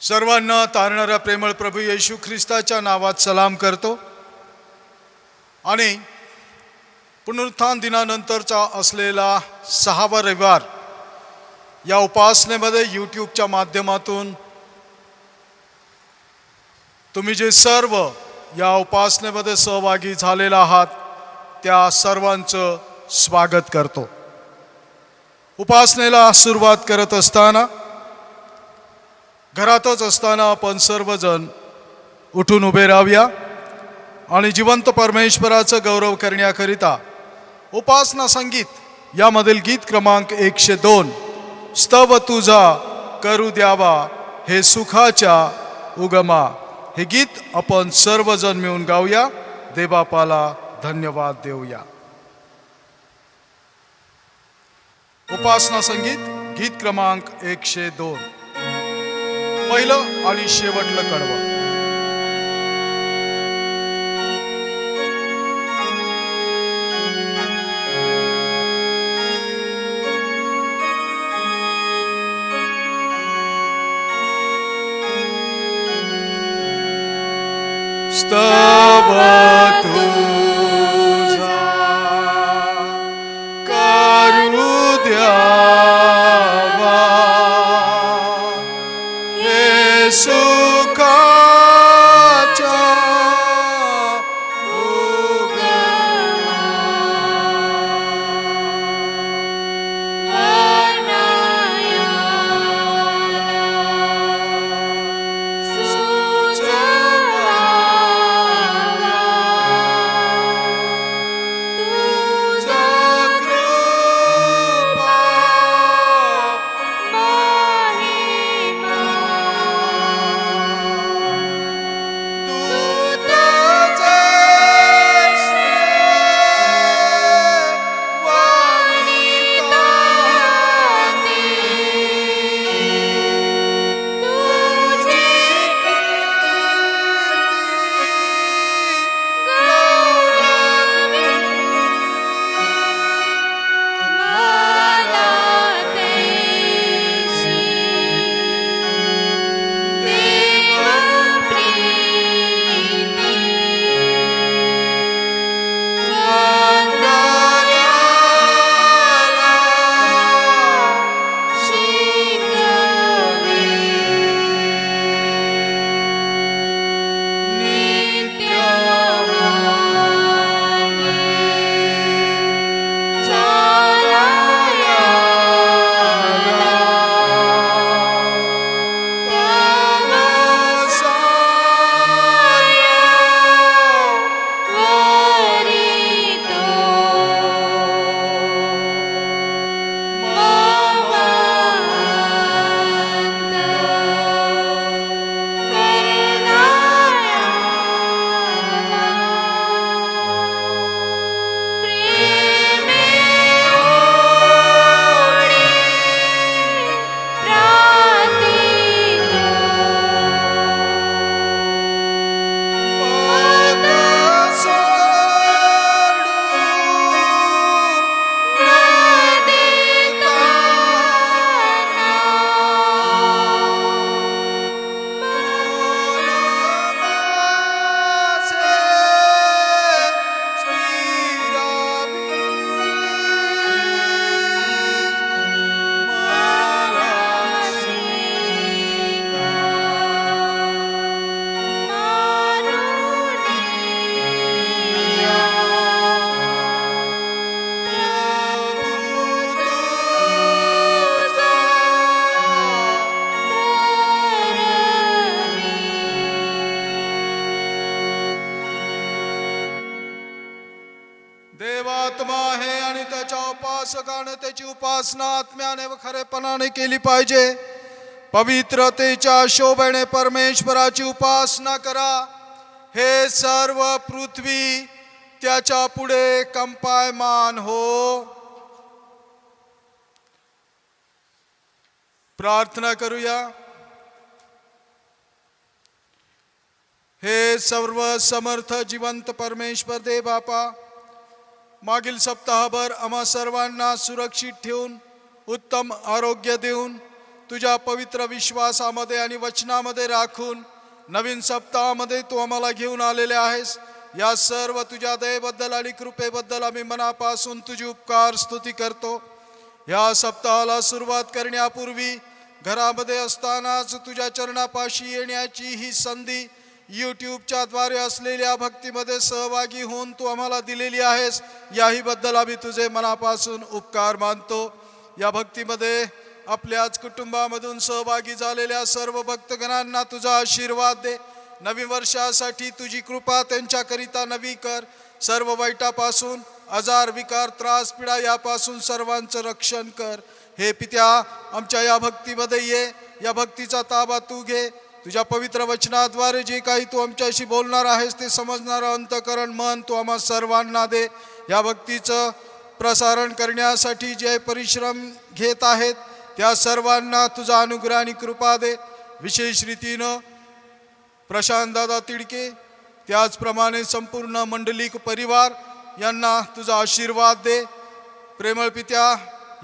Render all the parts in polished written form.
सर्वांना तारणाऱ्या प्रेमळ प्रभू येशू ख्रिस्ताच्या नावात सलाम करतो आणि पुनरुत्थान दिनानंतरचा असलेला 6वा रविवार या उपासनेमध्ये यूट्यूबच्या माध्यमातून तुम्ही जे सर्व या उपासनेमध्ये सहभागी झालेला आहात त्या सर्वांचं स्वागत करतो। उपासनेला सुरुवात करत असताना घरातच असताना आपण सर्वजण उठून उभे राहूया आणि जिवंत परमेश्वराचा गौरव करण्याकरिता उपासना संगीत यामधील गीत क्रमांक 102 स्तव तुझा करू द्यावा हे सुखाच्या उगमा हे गीत आपण सर्वजण मिळून गाऊया। देवबापाला धन्यवाद देऊया। उपासना संगीत गीत क्रमांक 102 पहिलं आणि शेवटलं कडवं। स्तव तुझा करू द्यावा हे सुखाच्या देवात्मा आहे आणि त्याच्या उपासकाने त्याची उपासना आत्म्याने व खरेपणाने केली पाहिजे। पवित्रतेच्या शोभेने परमेश्वराची उपासना करा। हे सर्व पृथ्वी त्याच्या पुढे कंपायमान हो। प्रार्थना करूया। हे सर्व समर्थ जिवंत परमेश्वर देव बापा, मागील सप्ताहभर आम्हा सर्वांना सुरक्षित ठेवून उत्तम आरोग्य देऊन तुझ्या पवित्र विश्वासामध्ये आणि वचनामध्ये राखून नवीन सप्ताहामध्ये तू आम्हाला घेऊन आलेले आहेस। या सर्व तुझ्या दयेबद्दल आणि कृपेबद्दल आम्ही मनापासून तुझी उपकार स्तुती करतो। या सप्ताहाला सुरुवात करण्यापूर्वी घरामध्ये असतानाच तुझ्या चरणापाशी येण्याची ही संधी यूट्यूबच्या द्वारे असलेल्या भक्तीमध्ये सहभागी होऊन तू आम्हाला दिलेली आहेस, याही बद्दल आम्ही तुझे मनापासून उपकार मानतो। या भक्तीमध्ये आपल्याच कुटुंबामधून सहभागी झालेल्या सर्व भक्तगणांना तुझा आशीर्वाद दे। नवीन वर्षासाठी तुझी कृपा त्यांच्याकरिता नवी कर। सर्व वाईटापासून, आजार, विकार, त्रास, पीडा यापासून सर्वांचं रक्षण कर। हे पित्या, आमच्या या भक्तीमध्ये ये, या भक्तीचा ताबा तू घे। तुझ्या पवित्र वचनाद्वारे जे काही तू आमच्याशी बोलणार आहेस ते समजणारं अंतःकरण मन तू आम्हा सर्वांना दे। या भक्तीचं प्रसारण करण्यासाठी जे परिश्रम घेत आहेत त्या सर्वांना तुझा अनुग्रह आणि कृपा दे। विशेष रीतीनं प्रशांत दादा तिडके, त्याचप्रमाणे संपूर्ण मंडलिक परिवार यांना तुझा आशीर्वाद दे। प्रेमळ पित्या,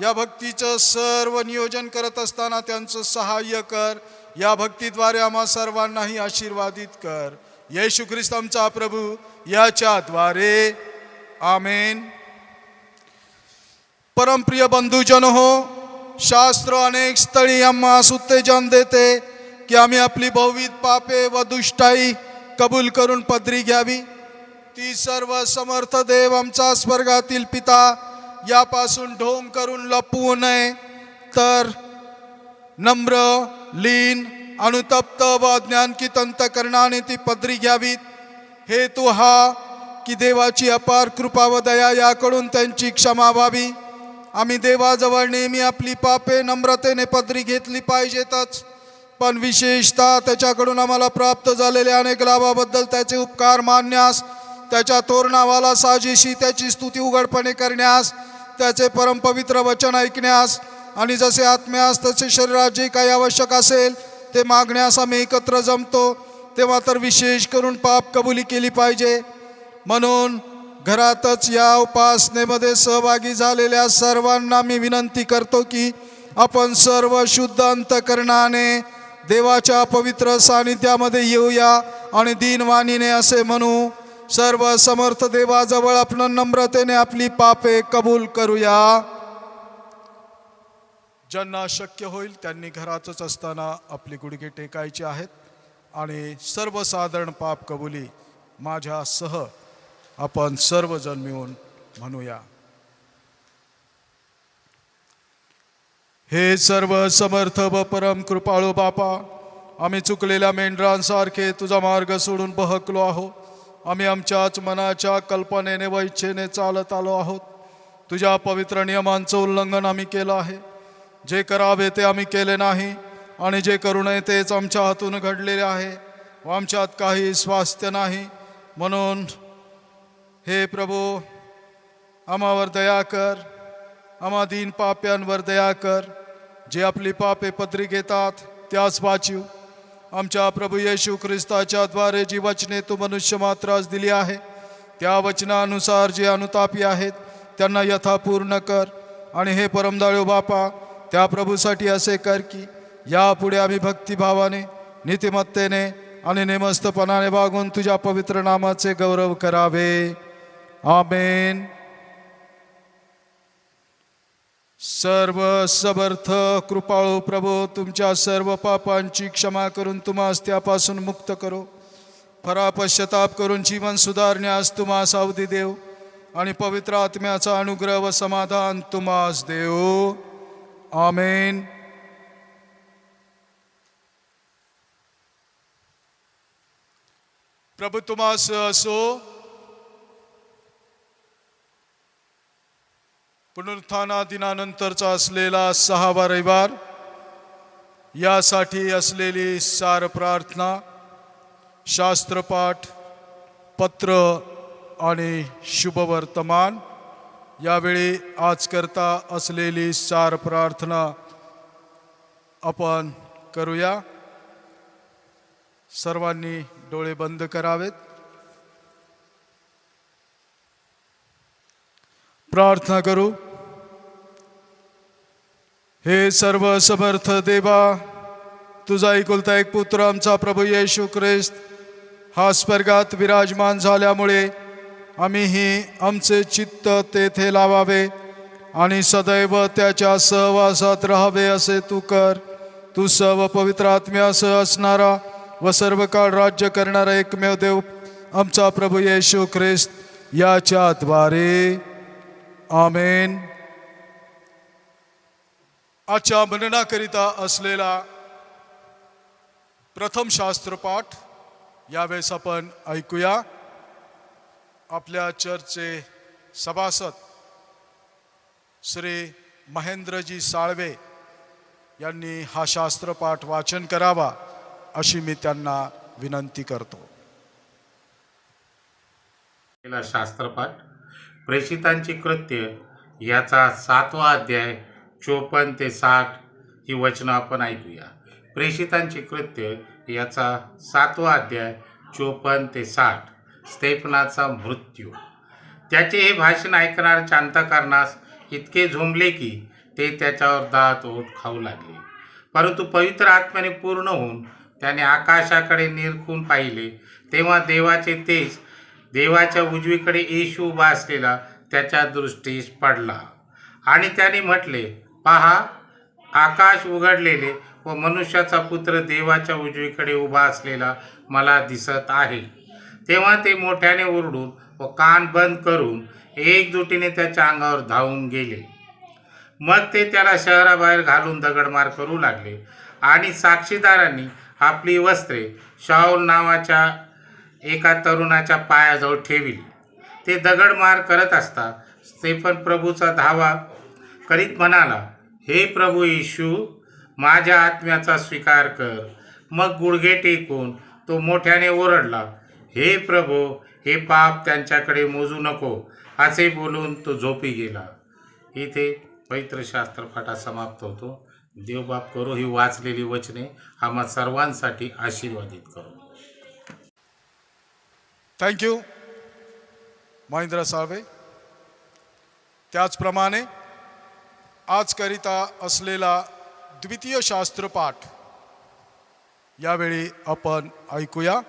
या भक्तीचं सर्व नियोजन करत असताना त्यांचं सहाय्य कर। या भक्तीद्वारे आम्हा सर्वांनाही आशीर्वादित कर। येशू ख्रिस्त आमचा प्रभू याच्याद्वारे आमेन। परमप्रिय बंधुजन हो, शास्त्र अनेक स्थळी आम्हास उत्तेजन देते की आम्ही आपली बहुविध पापे व दुष्टाई कबूल करून पदरी घ्यावी। ती सर्व समर्थ देव आमचा स्वर्गातील पिता यापासून ढोंग करून लपवू नये, तर नम्र, लीन, अनुतप्त व अज्ञानकीत अंतःकरणाने ती पदरी घ्यावीत। हेतू हा की देवाची अपार कृपा व दया याकडून त्यांची क्षमा व्हावी। आम्ही देवाजवळ नेहमी आपली पापे नम्रतेने पदरी घेतली पाहिजेतच, पण विशेषतः त्याच्याकडून आम्हाला प्राप्त झालेल्या अनेक लाभाबद्दल त्याचे उपकार मानण्यास, त्याच्या तोरणावाला साजेशी त्याची स्तुती उघडपणे करण्यास, त्याचे परमपवित्र वचन ऐकण्यास आणि जसे आत्म्यास तसे शरीरात जे काही आवश्यक असेल ते मागण्यास आम्ही एकत्र जमतो, तेव्हा तर विशेष करून पाप कबुली केली पाहिजे। म्हणून घरातच या उपासनेमध्ये सहभागी झालेल्या सर्वांना मी विनंती करतो की आपण सर्व शुद्ध अंतःकरणाने देवाच्या पवित्र सानिध्यामध्ये येऊया आणि दीनवाणीने असे म्हणू, सर्व समर्थ देवाजवळ आपण नम्रतेने आपली पापे कबूल करूया। ज्यांना शक्य होईल त्यांनी घरातच असताना आपली गुडघे टेकायची आहेत आणि सर्वसाधारण पाप कबुली माझ्यासह आपण सर्वजण मिळून म्हणूया। हे सर्व समर्थ व परम कृपाळू बापा, आम्ही चुकलेल्या मेंढरांसारखे तुझा मार्ग सोडून बहकलो आहोत। आम्ही आमच्याच मनाच्या कल्पनेने व इच्छेने चालत आलो आहोत। तुझ्या पवित्र नियमांचं उल्लंघन आम्ही केलं आहे। जे करावे ते आम्ही केले नाही आणि जे करू नये तेच आमच्या हातून घडलेले आहे व आमच्यात काही स्वास्थ्य नाही। म्हणून हे प्रभू, आम्हावर दया कर, आम्हा दीन पाप्यांवर दया कर। जे आपली पापे पदरी घेतात त्याच वाचीव। आमच्या प्रभू येशू ख्रिस्ताच्या द्वारे जी वचने तू मनुष्य मात्रास दिली आहे त्या वचनानुसार जे अनुतापी आहेत त्यांना यथापूर्ण कर। आणि हे परमदयाळू बापा, त्या प्रभूसाठी असे कर की यापुढे आम्ही भक्तिभावाने, नीतिमत्तेने आणि नेमस्तपणाने वागून तुझ्या पवित्र नामाचे गौरव करावे। आमेन। सर्व समर्थ कृपाळू प्रभू तुमच्या सर्व पापांची क्षमा करून तुम्हास त्यापासून मुक्त करो। पश्चाताप करून जीवन सुधारण्यास तुम्हास अवधी देव आणि पवित्र आत्म्याचा अनुग्रह व समाधान तुम्हास देव। आमेन। प्रभू तुम्हास असो। पुनरुत्थाना दिनानंतरचा असलेला 6वा रविवार, यासाठी असलेली सार प्रार्थना, शास्त्रपाठ, पत्र आणि शुभवर्तमान। यावेळी आज करता असलेली सार प्रार्थना आपण करूया। सर्वांनी डोळे बंद करावेत। प्रार्थना करू। हे सर्व समर्थ देवा, तुझा एकुलता एक पुत्र आमचा प्रभू येशू ख्रिस्त हा स्वर्गात विराजमान झाल्यामुळे आम्हीही आमचे चित्त तेथे लावावे आणि सदैव त्याच्या सहवासात राहावे असे तू कर. तू सर्व पवित्र आत्म्यासह असणारा व सर्व काळ राज्य करणारा एकमेव देव आमचा प्रभू येशू ख्रिस्त याच्याद्वारे. आमेन. आजच्या मननाकरिता असलेला प्रथम शास्त्रपाठ यावेळेस आपण ऐकूया. आपल्या चर्चचे सभासद श्री महेंद्रजी साळवे यांनी हा शास्त्रपाठ वाचन करावा अशी मी त्यांना विनंती करतो. शास्त्रपाठ प्रेषितांची कृत्य याचा 7वा अध्याय 54 ते 60 ही वचनं आपण ऐकूया. प्रेषितांची कृत्य याचा 7वा अध्याय 54 ते 60. स्तेफनाचा मृत्यू. त्याचे हे भाषण ऐकणाऱ्या अंतःकरणास इतके झोंबले की ते त्याच्यावर दात ओठ खाऊ लागले. परंतु पवित्र आत्म्याने पूर्ण होऊन त्याने आकाशाकडे निरखून पाहिले, तेव्हा देवाचे तेज देवाच्या उजवीकडे येशू उभा असलेला त्याच्या दृष्टीस पडला. आणि त्याने म्हटले, पहा, आकाश उघडलेले व मनुष्याचा पुत्र देवाच्या उजवीकडे उभा असलेला मला दिसत आहे. तेव्हा ते मोठ्याने ओरडून व कान बंद करून एकजुटीने त्याच्या अंगावर धावून गेले. मग ते त्याला शहराबाहेर घालून दगडमार करू लागले आणि साक्षीदारांनी आपली वस्त्रे शाऊल नावाच्या एका तरुणाच्या पायाजवळ ठेवली. ते दगडमार करत असता स्तेफन प्रभूचा धावा करीत म्हणाला, हे प्रभू येशू, माझ्या आत्म्याचा स्वीकार कर. मग गुडघे टेकून तो मोठ्याने ओरडला, हे प्रभू, हे पाप त्यांच्याकडे मोजू नको, असे बोलून तो झोपी गेला. इथे पवित्र शास्त्रपाठ समाप्त होतो. देवबाप करो ही वाचलेली वचने आम्हा सर्वांसाठी आशीर्वादित करो. थँक्यू महेंद्र साळवे. त्याचप्रमाणे आजकरिता असलेला द्वितीय शास्त्रपाठ यावेळी आपण ऐकूया.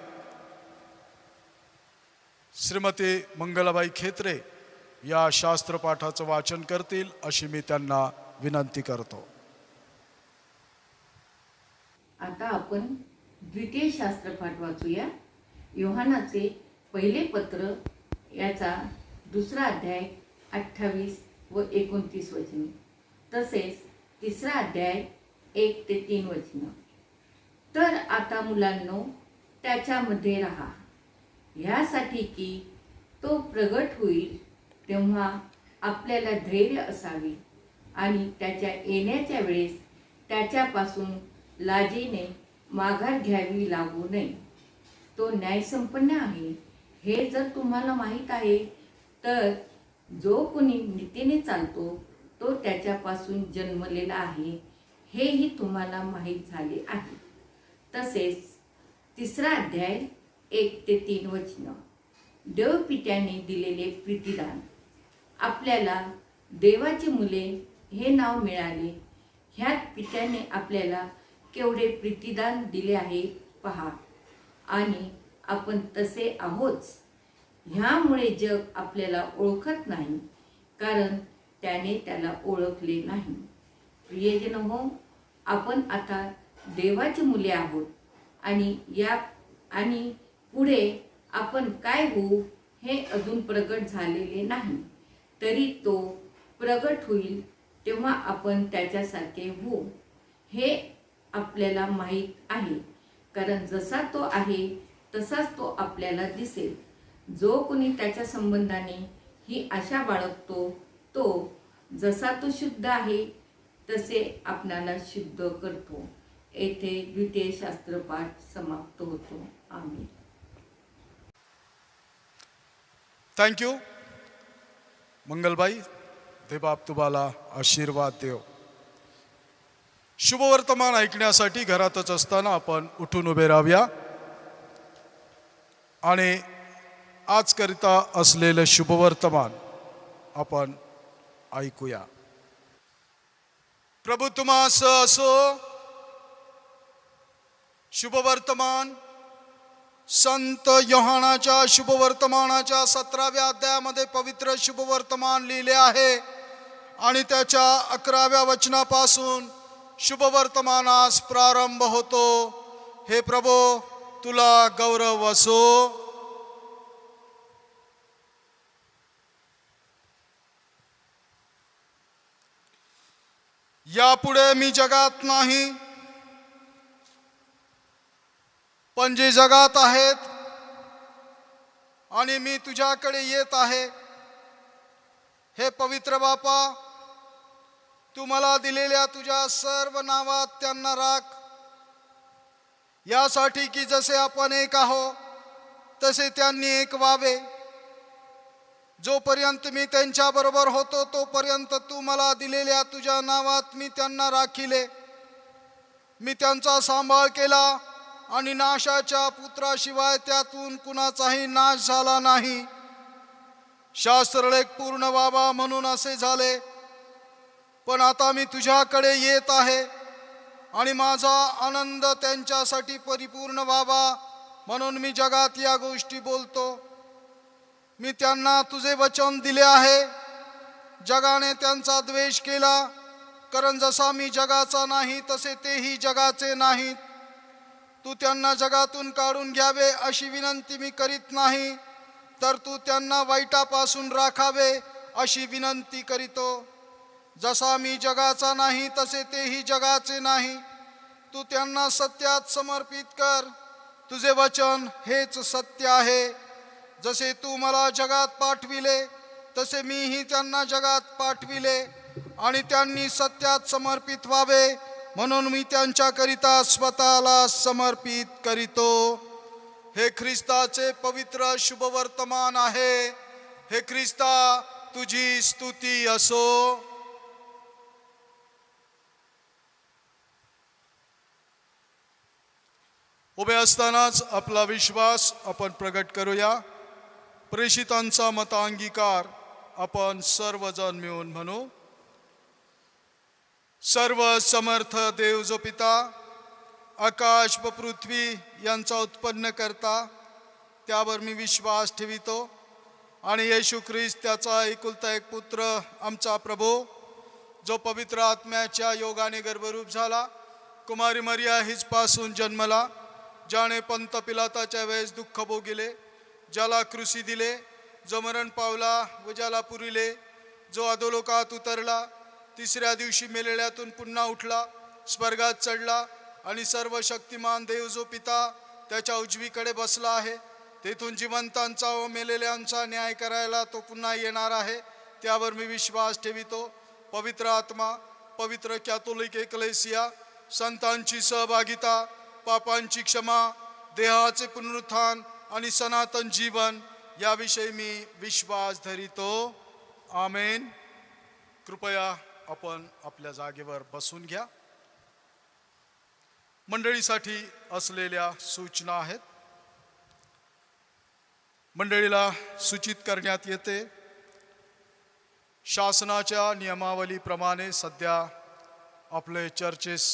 श्रीमती मंगलाबाई खेत्रे या शास्त्रपाठाचं वाचन करतील अशी मी त्यांना विनंती करतो. आता आपण द्वितीय शास्त्रपाठ वाचूया. योहानाचे पहिले पत्र याचा 2रा अध्याय 28 व 29 वचने, तसेच 3रा अध्याय 1 ते 3 वचनं. तर आता मुलांनो, त्याच्यामध्ये राहा, ह्यासाठी की तो प्रगट होईल तेव्हा आपल्याला धैर्य असावे आणि त्याच्या येण्याच्या वेळेस त्याच्यापासून लाजेने माघार घ्यावी लागू नये. तो न्यायसंपन्न आहे हे जर तुम्हाला माहीत आहे, तर जो कोणी नीतीने चालतो तो त्याच्यापासून जन्मलेला आहे हेही तुम्हाला माहीत झाले आहे. तसेच 3रा अध्याय 1 ते 3 वचनं. देवपित्याने दिलेले प्रीतिदान. आपल्याला देवाची मुले हे नाव मिळाले. ह्यात पित्याने आपल्याला केवढे प्रीतिदान दिले आहे पहा. आणि आपण तसे आहोत. ह्यामुळे जग आपल्याला ओळखत नाही, कारण त्याने त्याला ओळखले नाही. प्रियजन हो, आपण आता देवाची मुले आहोत आणि पुढे आपण काय होऊ हे अजून प्रगट झालेले नाही. तरी तो प्रगट होईल तेव्हा आपण त्याच्यासारखे होऊ हे आपल्याला माहीत आहे, कारण जसा तो आहे तसाच तो आपल्याला दिसेल. जो कोणी त्याच्या संबंधाने ही आशा बाळगतो, तो जसा तो शुद्ध आहे तसे आपणाला शुद्ध करतो. येथे द्वितीय शास्त्रपाठ समाप्त होतो. आमीन. थँक्यू मंगलबाई. देवबाप तुम्हाला आशीर्वाद देव. शुभवर्तमान ऐकण्यासाठी घरातच असताना आपण उठून उभे राहूया आणि आजकरिता असलेलं शुभवर्तमान आपण ऐकूया. प्रभु तुम्हास असो. शुभवर्तमान संत योहानाच्या शुभवर्तमानाच्या 17व्या अध्यायामध्ये पवित्र शुभवर्तमान लिहिले आहे आणि त्याच्या 11व्या वचनापासून शुभवर्तमानास प्रारंभ होतो. हे प्रभो, तुला गौरव असो. यापुढे मी जगात नाही, पण जे जगात आहेत आणि मी तुझ्याकडे येत आहे. हे पवित्र बापा, तू मला दिलेल्या तुझ्या सर्व नावात त्यांना राख, यासाठी की जसे आपण एक आहो तसे त्यांनी एक व्हावे. जोपर्यंत मी त्यांच्याबरोबर होतो तोपर्यंत तू मला दिलेल्या तुझ्या नावात मी त्यांना राखिले. मी त्यांचा सांभाळ केला आणि नाशाच्या पुत्राशिवाय त्यातून कुणाचाही नाश झाला नाही. शास्त्रलेख पूर्ण व्हावा म्हणून असे झाले. पण आता मी तुझ्याकडे येत आहे आणि माझा आनंद त्यांच्यासाठी परिपूर्ण व्हावा म्हणून मी जगात या गोष्टी बोलतो. मी त्यांना तुझे वचन दिले आहे. जगाने त्यांचा द्वेष केला, कारण जसा मी जगाचा नाही तसे तेही जगाचे नाहीत. तू त्यांना जगातून काढून घ्यावे अशी विनंती मी करीत नाही, तर तू त्यांना वाईटापासून राखावे अशी विनंती करीतो. जसा मी जगाचा नाही तसे तेही जगाचे नाही. तू त्यांना सत्यात समर्पित कर. तुझे वचन हेच सत्य आहे. जसे तू मला जगात पाठविले तसे मीही त्यांना जगात पाठविले आणि त्यांनी सत्यात समर्पित व्हावे म्हणून मी त्यांच्याकरिता स्वतःला समर्पित करीतो. हे ख्रिस्ताचे पवित्र शुभवर्तमान आहे. हे ख्रिस्ता, तुझी स्तुती असो. उभे असतानाच आपला विश्वास आपण प्रगट करूया. प्रेषितांचा मतांगीकार आपण सर्वजण मिळून म्हणू. सर्व समर्थ देव जो पिता, आकाश व पृथ्वी यांचा उत्पन्न करता, त्यावर मी विश्वास ठेवितो. आणि येशू ख्रिस्त त्याचा एकुलता एक पुत्र आमचा प्रभू, जो पवित्र आत्म्याच्या योगाने गर्भरूप झाला, कुमारी मरिया हिजपासून जन्मला, ज्याने पंत पिलाताच्या वेळेस दुःख भोगिले, ज्याला क्रुसी दिले, जो मरण पावला व ज्याला पुरिले, जो अधोलोकात उतरला, तिसऱ्या दिवशी मेलेल्यातून पुन्हा उठला, स्वर्गात चढला आणि सर्व शक्तिमान देव जो पिता त्याच्या उजवीकडे बसला आहे. तेथून जिवंतांचा व मेलेल्यांचा न्याय करायला तो पुन्हा येणार आहे, त्यावर मी विश्वास ठेवितो. पवित्र आत्मा, पवित्र कॅथोलिक एकलेसिया, संतांची सहभागिता, पापांची क्षमा, देहाचे पुनरुत्थान आणि सनातन जीवन याविषयी मी विश्वास धरितो. आमेन. कृपया आपण आपल्या जागेवर बसून घ्या. मंडळीसाठी असलेल्या सूचना आहेत. मंडळीला सूचित करण्यात येते, शासनाच्या नियमावलीप्रमाणे सध्या आपले चर्चेस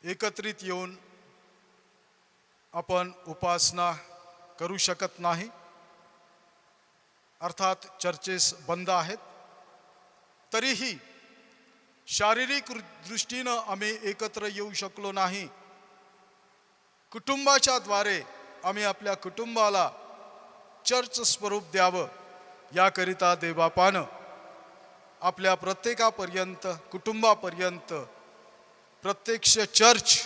एकत्रित येऊन आपण उपासना करू शकत नाही. अर्थात चर्चेस बंद आहेत. तरीही शारीरिक दृष्टीनं आम्ही एकत्र येऊ शकलो नाही. कुटुंबाच्या द्वारे आम्ही आपल्या कुटुंबाला चर्च स्वरूप द्यावं याकरिता देवबापानं आपल्या प्रत्येकापर्यंत, कुटुंबापर्यंत प्रत्यक्ष चर्च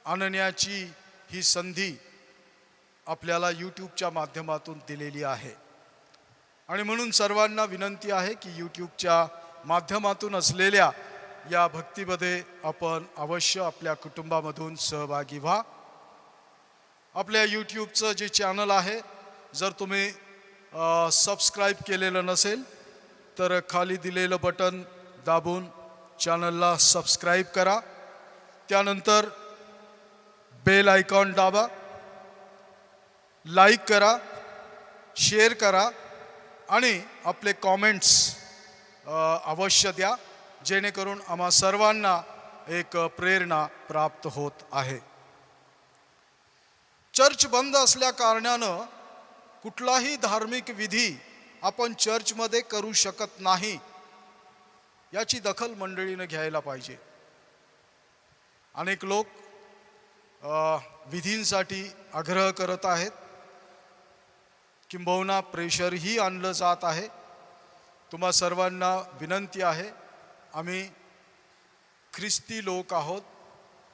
आणण्याची ही संधी आपल्याला यूट्यूबच्या माध्यमातून दिलेली आहे. आणि म्हणून सर्वांना विनंती आहे की यूट्यूबच्या माध्यमातून असलेल्या या भक्तीमध्ये आपण अवश्य आपल्या कुटुंबामधून सहभागी व्हा. आपल्या यूट्यूबचं जे चॅनल आहे, जर तुम्ही सबस्क्राईब केलेलं नसेल तर खाली दिलेलं बटन दाबून चॅनलला सबस्क्राईब करा. त्यानंतर बेल आयकॉन दाबा, लाईक करा, शेअर करा आणि आपले कॉमेंट्स अवश्य द्या, जेणेकरून आम्हा सर्वांना एक प्रेरणा प्राप्त होत आहे. चर्च बंद असल्या कारणानं कुठलाही धार्मिक विधी आपण चर्चमध्ये करू शकत नाही, याची दखल मंडळीनं घ्यायला पाहिजे. अनेक लोक विधींसाठी आग्रह करत आहेत, किंबहुना प्रेशरही आणलं जात आहे. तुम्हा सर्वांना विनंती आहे, आम्ही ख्रिस्ती लोक आहोत.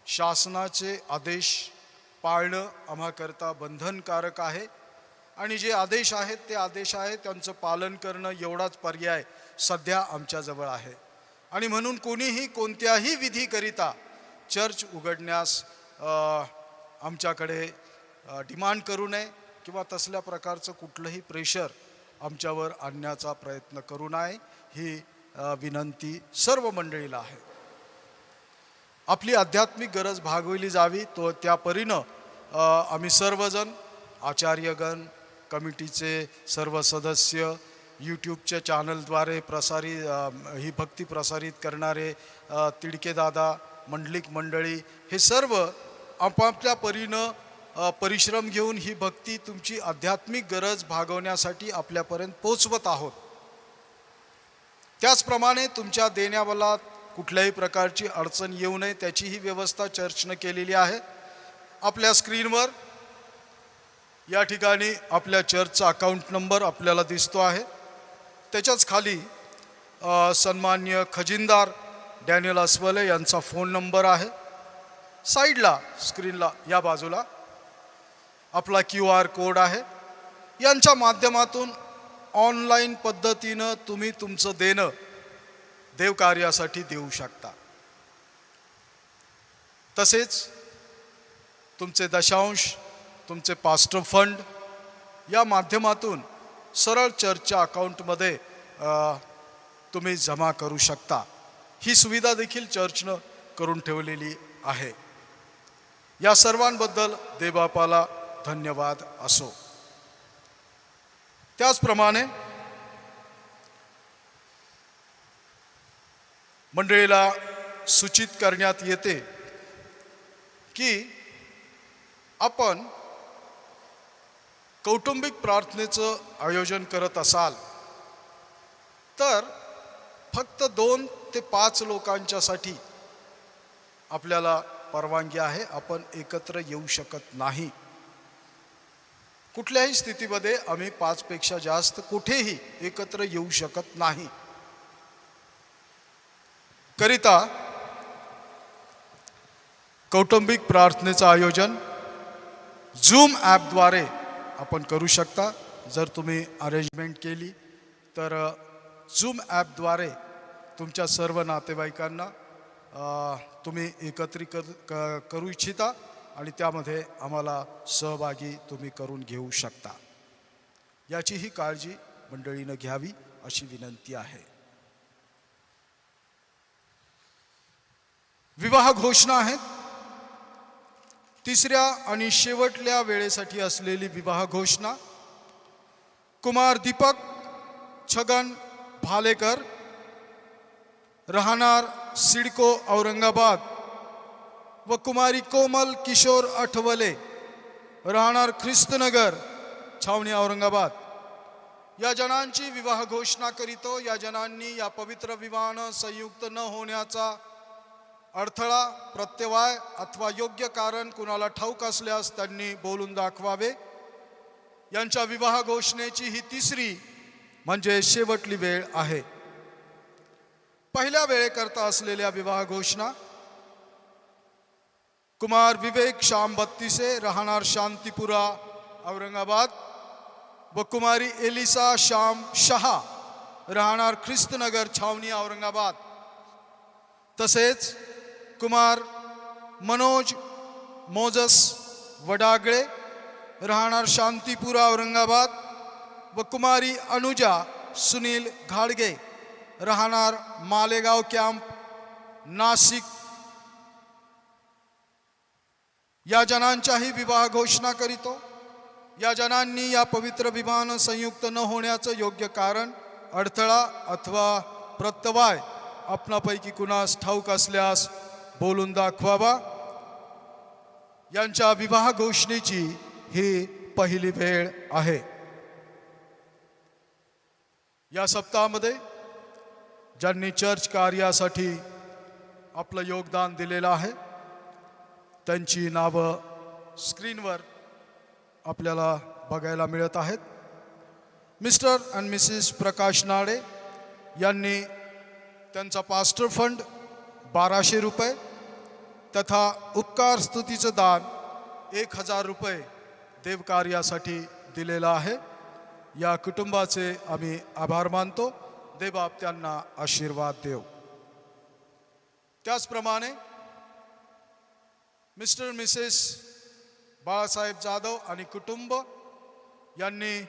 शासनाचे आदेश पाळणं आम्हाकरता बंधनकारक आहे आणि जे आदेश आहेत ते आदेश आहेत, त्यांचं पालन करणं एवढाच पर्याय सध्या आमच्याजवळ आहे. आणि म्हणून कोणीही कोणत्याही विधीकरिता चर्च उघडण्यास आमच्याकडे डिमांड करू नये किंवा तसल्या प्रकारचं कुठलंही प्रेशर आमच्यावर आणण्याचा प्रयत्न करू नये, ही विनंती सर्व मंडळीला आहे. आपली आध्यात्मिक गरज भागवली जावी तो त्या परीनं आम्ही सर्वजण, आचार्यगण, कमिटीचे सर्व सदस्य, यूट्यूबच्या चॅनलद्वारे ही भक्ती प्रसारित करणारे तिडकेदादा, मंडलिक मंडळी, हे सर्व आपापल्या परीनं परिश्रम घेऊन ही भक्ती तुमची आध्यात्मिक गरज भागवण्यासाठी आपल्यापर्यंत पोचवत आहोत. त्याचप्रमाणे तुमच्या देण्याबलात कुठल्याही प्रकारची अडचण येऊ नये त्याचीही व्यवस्था चर्चनं केलेली आहे. आपल्या स्क्रीनवर या ठिकाणी आपल्या चर्चचा अकाउंट नंबर आपल्याला दिसतो आहे. त्याच्याच खाली सन्माननीय खजिनदार डॅनियल अस्वले यांचा फोन नंबर आहे. साईडला स्क्रीनला या बाजूला आपला QR कोड आहे. यांच्या माध्यमातून ऑनलाईन पद्धतीनं तुम्ही तुमचं देणं देवकार्यासाठी देऊ शकता. तसेच तुमचे दशांश, तुमचे पास्टर फंड या माध्यमातून सरळ चर्चच्या अकाउंटमध्ये तुम्ही जमा करू शकता. ही सुविधा देखील चर्चनं करून ठेवलेली आहे. या सर्वांबद्दल देवबापाला धन्यवाद असो. त्याचप्रमाणे मंडळीला सूचित करण्यात येते की आपण कौटुंबिक प्रार्थनेचं आयोजन करत असाल तर फक्त 2 ते 5 लोकांच्यासाठी आपल्याला परवानगी आहे. आपण एकत्र येऊ शकत नाही. कुठल्याही स्थितीमध्ये आम्ही 5 पेक्षा जास्त कुठेही एकत्र येऊ शकत नाही. करिता कौटुंबिक प्रार्थनेचं आयोजन झूम ॲपद्वारे आपण करू शकता. जर तुम्ही अरेंजमेंट केली तर झूम ॲपद्वारे तुमच्या सर्व नातेवाईकांना तुम्ही एकत्रित करू इच्छिता आणि त्यामध्ये आम्हाला सहभागी तुम्ही करून घेऊ शकता. याचीही काळजी मंडळीनं घ्यावी अशी विनंती आहे. विवाह घोषणा आहेत. तिसऱ्या आणि शेवटल्या वेळेसाठी असलेली विवाह घोषणा. कुमार दीपक छगन भालेकर, राहणार सिडको औरंगाबाद, व कुमारी कोमल किशोर आठवले, राहणार ख्रिस्तनगर छावणी औरंगाबाद, या जनांची विवाह घोषणा करीतो. या जनांनी या पवित्र विवाहानं संयुक्त न होण्याचा अडथळा, प्रत्यवाय अथवा योग्य कारण कुणाला ठाऊक असल्यास त्यांनी बोलून दाखवावे. यांच्या विवाह घोषणेची ही तिसरी म्हणजे शेवटली वेळ आहे. पहिल्या वेळेकरता असलेल्या विवाह घोषणा. कुमार विवेक श्याम बत्तीसे, राहणार शांतीपुरा औरंगाबाद, व कुमारी एलिसा श्याम शहा, राहणार ख्रिस्तनगर छावणी औरंगाबाद. तसेच कुमार मनोज मोजस वडागळे, राहणार शांतीपुरा औरंगाबाद, व कुमारी अनुजा सुनील घाडगे, राहणार मालेगाव कॅम्प नाशिक, या जनांच्याही विवाह घोषणा करीतो. या जनांनी या पवित्र विवाहानं संयुक्त न होण्याचं योग्य कारण, अडथळा अथवा प्रत्यवाय आपणापैकी कुणास ठाऊक असल्यास बोलून दाखवावा. यांच्या विवाह घोषणेची ही पहिली वेळ आहे. या सप्ताहामध्ये ज्यांनी चर्च कार्यासाठी आपलं योगदान दिलेलं आहे त्यांची नावं स्क्रीनवर आपल्याला बघायला मिळत आहेत. मिस्टर अँड मिसेस प्रकाश नाडे यांनी त्यांचा पास्टर फंड 1200 रुपये तथा उपकार स्तुतीचं दान 1000 रुपये देवकार्यासाठी दिलेलं आहे. या कुटुंबाचे आम्ही आभार मानतो. देवबाप त्यांना आशीर्वाद देव. त्याचप्रमाणे मिस्टर मिसेस बाळासाहेब जाधव आणि कुटुंब यांनी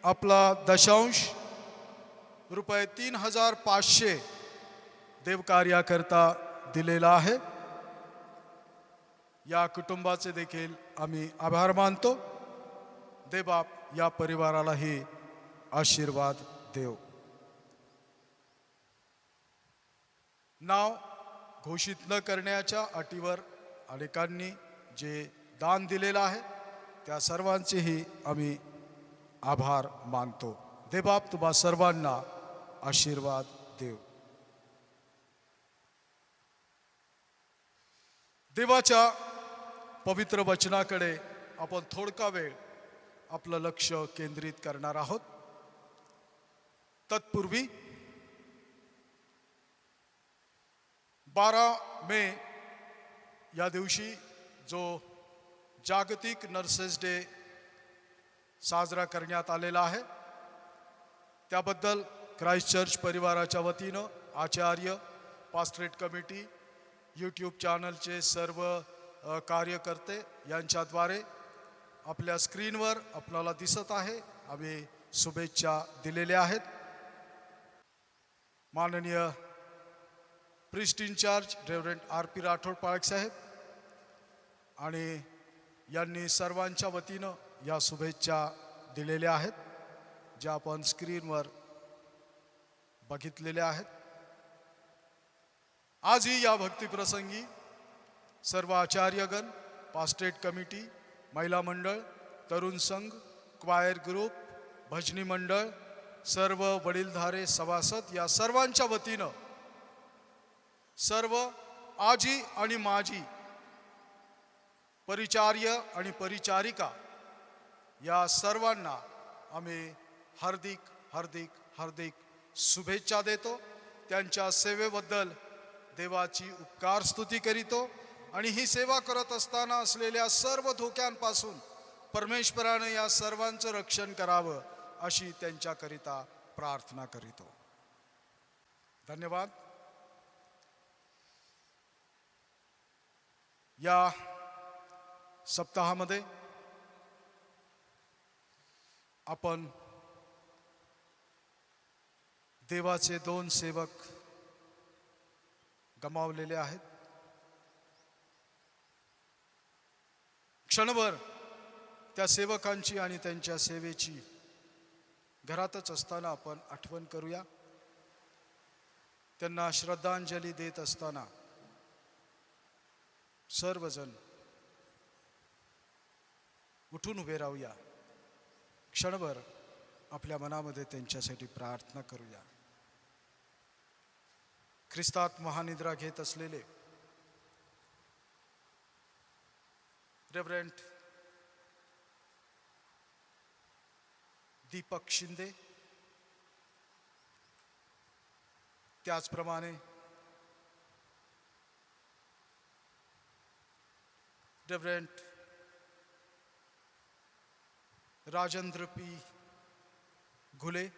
आपला दशांश रुपये 3500 देवकार्याकरता दिलेला आहे. या कुटुंबाचे देखील आम्ही आभार मानतो. देवबाप या परिवारालाही आशीर्वाद देव. नाव घोषित न करण्याच्या अटीवर अनेकांनी जे दान दिलेलं आहे त्या सर्वांचेही आम्ही आभार मानतो. देवबाप तुम्हा सर्वांना आशीर्वाद देव. देवाच्या पवित्र वचनाकडे आपण थोडका वेळ आपलं लक्ष केंद्रित करणार आहोत. तत्पूर्वी 12 मे या दिवशी जो जागतिक नर्सेस डे साजरा करण्यात आलेला आहे त्याबद्दल क्राइस्ट चर्च परिवाराच्या वतीनं आचार्य, पास्टरेट कमिटी, यूट्यूब चॅनलचे सर्व कार्यकर्ते यांच्याद्वारे आपल्या स्क्रीनवर आपल्याला दिसत आहे आम्ही शुभेच्छा दिलेल्या आहेत. माननीय priest in charge reverend RP Rathod पाळक साहेब आणि यांनी सर्वांच्या वतीनं या शुभेच्छा दिलेल्या आहेत ज्या आपण स्क्रीनवर बघितलेल्या आहेत. आजही या भक्तिप्रसंगी सर्व आचार्यगण, पास्टरेट कमिटी, महिला मंडळ, तरुण संघ, क्वायर ग्रुप, भजनी मंडळ, सर्व वडीलधारे सभासद या सर्वांच्या वतीनं सर्व आजी आणि माजी परिचार्य आणि परिचारिका या सर्वांना आम्ही हार्दिक हार्दिक हार्दिक शुभेच्छा देतो. त्यांच्या सेवेबद्दल देवाची उपकार स्तुती करीतो आणि ही सेवा करत असताना असलेल्या सर्व धोक्यांपासून परमेश्वराने या सर्वांचं रक्षण करावं अशी त्यांच्याकरिता प्रार्थना करीतो. धन्यवाद. या सप्ताहामध्ये आपण देवाचे 2 सेवक गमावलेले आहेत. क्षणभर त्या सेवकांची आणि त्यांच्या सेवेची घरातच असताना आपण आठवण करूया. त्यांना श्रद्धांजली देत असताना सर्वजण उठून उभे राहूया. क्षणभर आपल्या मनामध्ये त्यांच्यासाठी प्रार्थना करूया. ख्रिस्तात महानिद्रा घेत असलेले रेव्हरंड दीपक शिंदे, त्याचप्रमाणे रेव्हरंड राजेंद्र पी घुले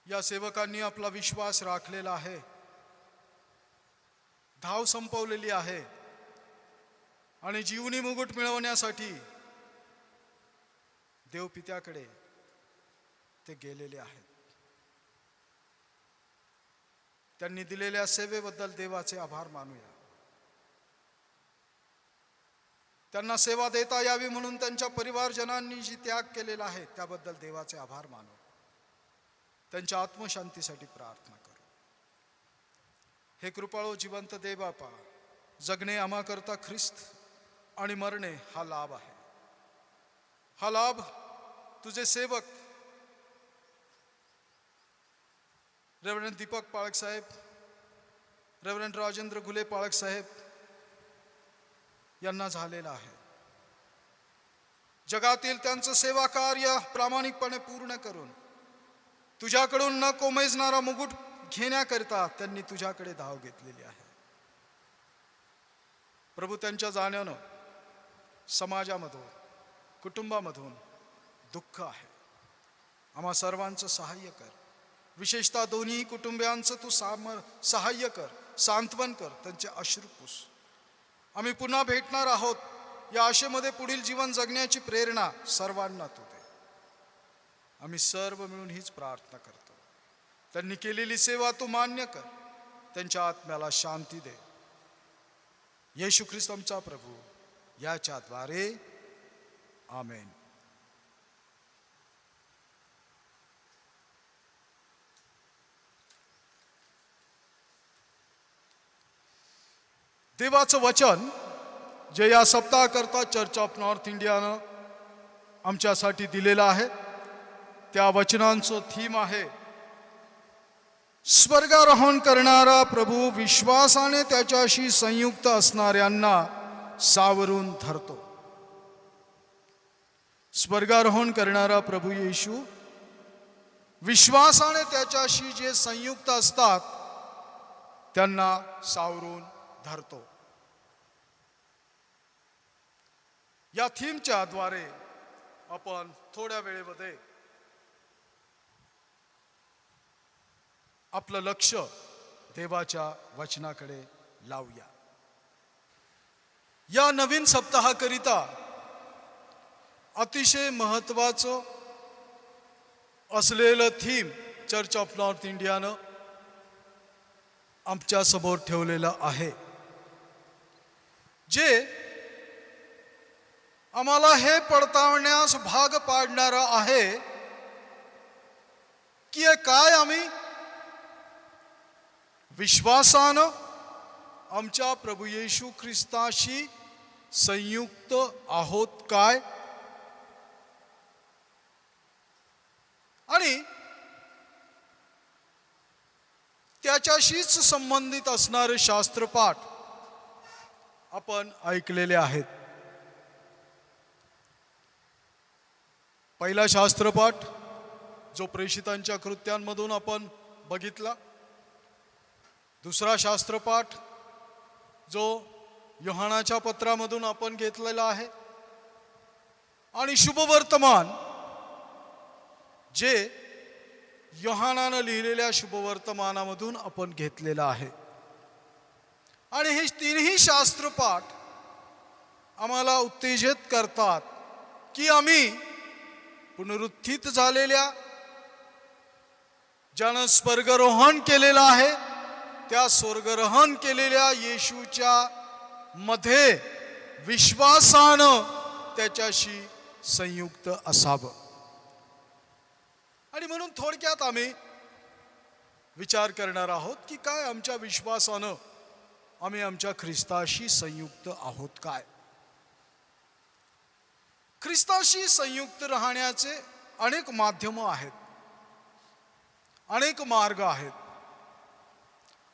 या सेवकांनी आपला विश्वास राखलेला आहे, धाव संपवलेली आहे आणि जीवनी मुकुट मिळवण्यासाठी देवपित्याकडे ते गेलेले आहेत. त्यांनी दिलेल्या सेवेबद्दल देवाचे आभार मानूया. त्यांना सेवा देता यावी म्हणून त्यांच्या परिवारजनांनी जी त्याग केलेला आहे त्याबद्दल देवाचे आभार मानू. त्यांच्या आत्मशांतीसाठी प्रार्थना करू. हे कृपाळू जिवंत देव बापा, जगणे आम्हाकरता ख्रिस्त आणि मरणे हा लाभ आहे. हा लाभ तुझे सेवक रेव्हरंड दीपक पाळक साहेब, रेव्हरंड राजेंद्र घुले पाळक साहेब यांना झालेला आहे. जगातील त्यांचं सेवा कार्य प्रामाणिकपणे पूर्ण करून तुझ्याकडून न कोमेजणारा मुकुट घेण्याकरिता त्यांनी तुझ्याकडे धाव घेतलेली आहे. प्रभू, त्यांच्या जाण्यानं समाजामधून, कुटुंबामधून दुःख आहे. आम्हा सर्वांचं सहाय्य कर. विशेषतः दोन्ही कुटुंबियांचं तू सहाय्य कर, सांत्वन कर, त्यांचे अश्रू पुस. आम्ही पुन्हा भेटणार आहोत या आशेमध्ये पुढील जीवन जगण्याची प्रेरणा सर्वांना तू दे. आम्ही सर्व मिळून हीच प्रार्थना करतो. त्यांनी केलेली सेवा तू मान्य कर, त्यांच्या आत्म्याला शांती दे. येशू ख्रिस्त आमचा प्रभू याच्याद्वारे आमेन. देवाचं वचन जे या सप्ताहाकरता चर्च ऑफ नॉर्थ इंडियानं आमच्यासाठी दिलेलं आहे, त्या वचनांचं थीम आहे स्वर्गारोहण करणारा प्रभू विश्वासाने त्याच्याशी संयुक्त असणाऱ्यांना सावरून धरतो. स्वर्गारोहण करणारा प्रभू येशू विश्वासाने त्याच्याशी जे संयुक्त असतात त्यांना सावरून धरतो. या थीमच्या द्वारे आपण थोड्या वेळेमध्ये आपलं लक्ष देवाच्या वचनाकडे लावूया. या नवीन सप्ताहाकरिता अतिशय महत्त्वाचं असलेलं थीम चर्च ऑफ नॉर्थ इंडियानं आमच्या समोर ठेवलेलं आहे, जे आम्हाला हे पडताळण्यास भाग पाडणारा आहे की काय आम्ही विश्वासानं आमच्या प्रभू येशू ख्रिस्ताशी संयुक्त आहोत काय, आणि त्याच्याशीच संबंधित असणारे शास्त्रपाठ आपण ऐकलेले आहेत. पहिला शास्त्रपाठ जो प्रेषितांच्या कृत्यांमधून आपण बघितला, दुसरा शास्त्रपाठ जो योहानाच्या पत्रामधून आपण घेतलेला आहे, आणि शुभवर्तमान जे योहानानं लिहिलेल्या शुभवर्तमानामधून आपण घेतलेला आहे. आणि हे तीनही शास्त्रपाठ आम्हाला उत्तेजित करतात की आम्ही पुनरुत्थित झालेल्या, ज्यानं स्वर्गारोहण केलेलं आहे, त्या स्वर्गारोहण केलेल्या येशूच्या मध्ये विश्वासानं त्याच्याशी संयुक्त असावं. आणि म्हणून थोडक्यात आम्ही विचार करणार आहोत की काय आमच्या विश्वासानं आम्ही आमच्या ख्रिस्ताशी संयुक्त आहोत काय. ख्रिस्ताशी संयुक्त राहण्याचे अनेक माध्यम आहेत, अनेक मार्ग आहेत,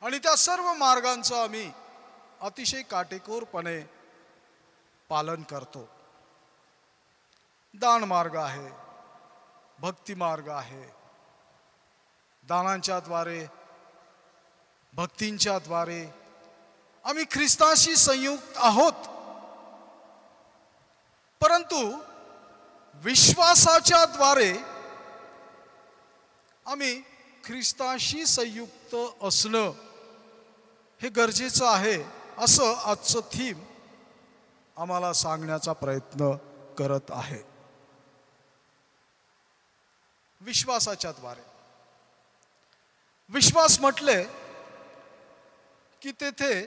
आणि त्या सर्व मार्गांचं आम्ही अतिशय काटेकोरपणे पालन करतो. दान मार्ग आहे, भक्ती मार्ग आहे, दानांच्या द्वारे, भक्तींच्या द्वारे आम्ही ख्रिस्ताशी संयुक्त आहोत. परंतु विश्वासाच्या द्वारे आम्ही ख्रिस्ताशी संयुक्त असणं हे गरजेचं आहे, असं आजचं थीम आम्हाला सांगण्याचा प्रयत्न करत आहे. विश्वासाच्या द्वारे, विश्वास म्हटले की तेथे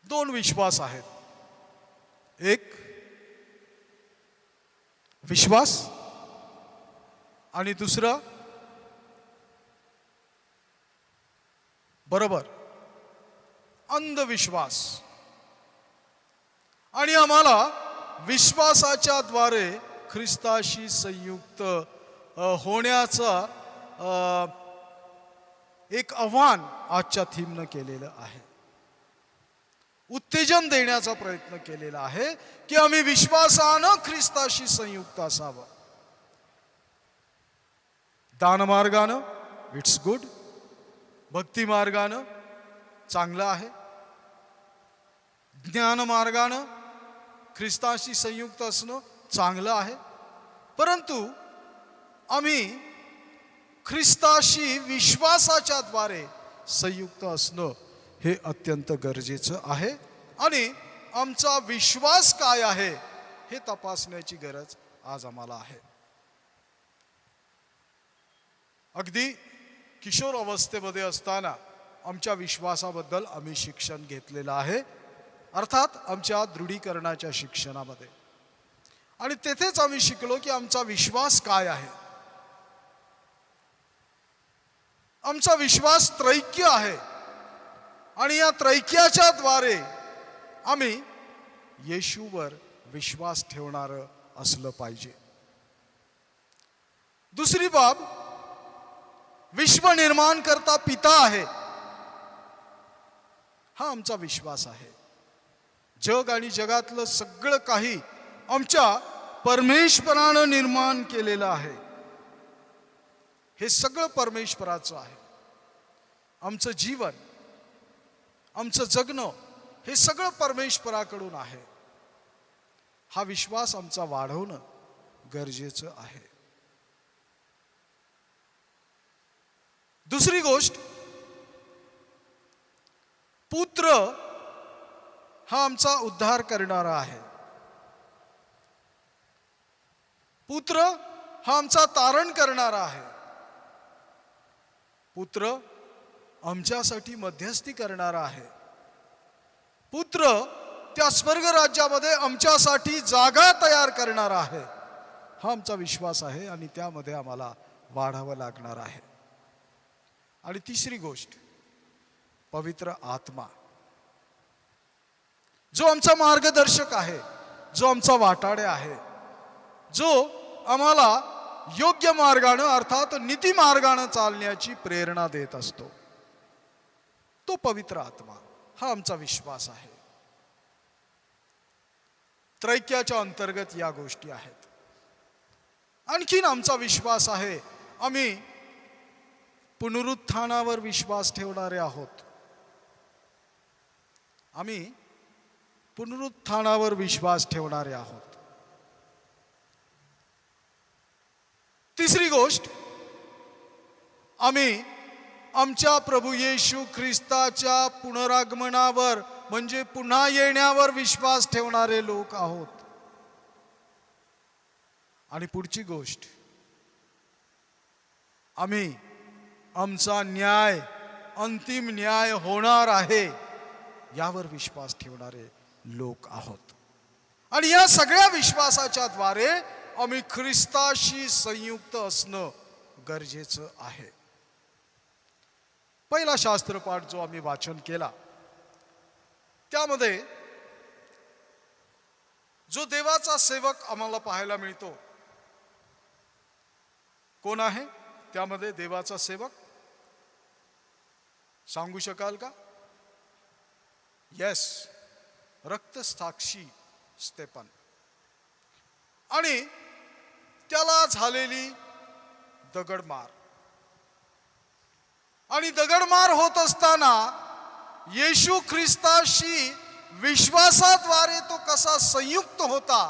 दोन विश्वास आहेत. एक विश्वास आणि दुसरं बरोबर अंधविश्वास. आणि आम्हाला विश्वासाच्या द्वारे ख्रिस्ताशी संयुक्त होण्याचा एक आव्हान आजच्या थीमनं केलेलं आहे. उत्तेजन देण्याचा प्रयत्न केलेला आहे की आम्ही विश्वासानं ख्रिस्ताशी संयुक्त असावं. दानमार्गानं इट्स गुड, भक्ती मार्गानं चांगलं आहे, ज्ञान मार्गानं ख्रिस्ताशी संयुक्त असणं चांगलं आहे, परंतु आम्ही ख्रिस्ताशी विश्वासाच्या द्वारे संयुक्त असणं हे अत्यंत गरजेचं आहे. आणि आमचा विश्वास काय आहे हे तपासण्याची गरज आज आम्हाला आहे. अगदी किशोर अवस्थेमध्ये असताना आमच्या विश्वासाबद्दल आम्ही शिक्षण घेतलेलं आहे, अर्थात आमच्या दृढीकरणाच्या शिक्षणामध्ये. आणि तेथेच आम्ही शिकलो की आमचा विश्वास काय आहे. आमचा विश्वास त्रैक्य आहे आणि या त्रैक्याच्या द्वारे आम्ही येशूवर विश्वास ठेवणारं असलं पाहिजे. दुसरी बाब, विश्व निर्माण करता पिता आहे, हा आमचा विश्वास आहे. जग आणि जगातलं सगळं काही आमच्या परमेश्वरानं निर्माण केलेलं आहे. हे सगळं परमेश्वराचं आहे. आमचं जीवन, आमचं जगणं हे सगळं परमेश्वराकडून आहे. हा विश्वास आमचा वाढवणं गरजेचं आहे. दुसरी गोष्ट, पुत्र हा आमचा उद्धार करणारा आहे. पुत्र हा आमचा तारण करणारा आहे. पुत्र आमच्यासाठी मध्यस्थी करणारा आहे. पुत्र त्या स्वर्ग राज्यामध्ये आमच्यासाठी जागा तयार करणारा आहे. हा आमचा विश्वास आहे आणि त्यामध्ये आम्हाला वाढावं लागणार आहे. आणि तिसरी गोष्ट, पवित्र आत्मा, जो आमचा मार्गदर्शक आहे, जो आमचा वाटाडे आहे, जो आम्हाला योग्य मार्गानं अर्थात नीती मार्गानं चालण्याची प्रेरणा देत असतो. तो पवित्र आत्मा हा आमचा विश्वास आहे. त्रैक्याच्या अंतर्गत या गोष्टी आहेत. आणखीन आमचा विश्वास आहे, आम्ही पुनरुत्थानावर विश्वास ठेवणारे आहोत. आम्ही पुनरुत्थानावर विश्वास ठेवणारे आहोत. तिसरी गोष्ट, आम्ही आमच्या प्रभू येशू ख्रिस्ताच्या पुनरागमनावर म्हणजे पुन्हा येण्यावर विश्वास ठेवणारे लोक आहोत. आणि पुढची गोष्ट, आम्ही आमचा न्याय, अंतिम न्याय होणार आहे यावर विश्वास ठेवणारे लोक आहोत. आणि या सगळ्या विश्वासाच्या द्वारे आम्ही ख्रिस्ताशी संयुक्त असणं गरजेचं आहे. पहिला शास्त्रपाठ जो आम्ही वाचन केला त्यामध्ये जो देवाचा सेवक आम्हाला पाहायला मिळतो, कोण आहे त्यामध्ये देवाचा सेवक? सांगू शकाल का? Yes, रक्तसाक्षी Stephen. आणि त्याला झालेली दगडमार, आणि दगडमार होत असताना येशू ख्रिस्ताशी विश्वासाद्वारे तो कसा संयुक्त होता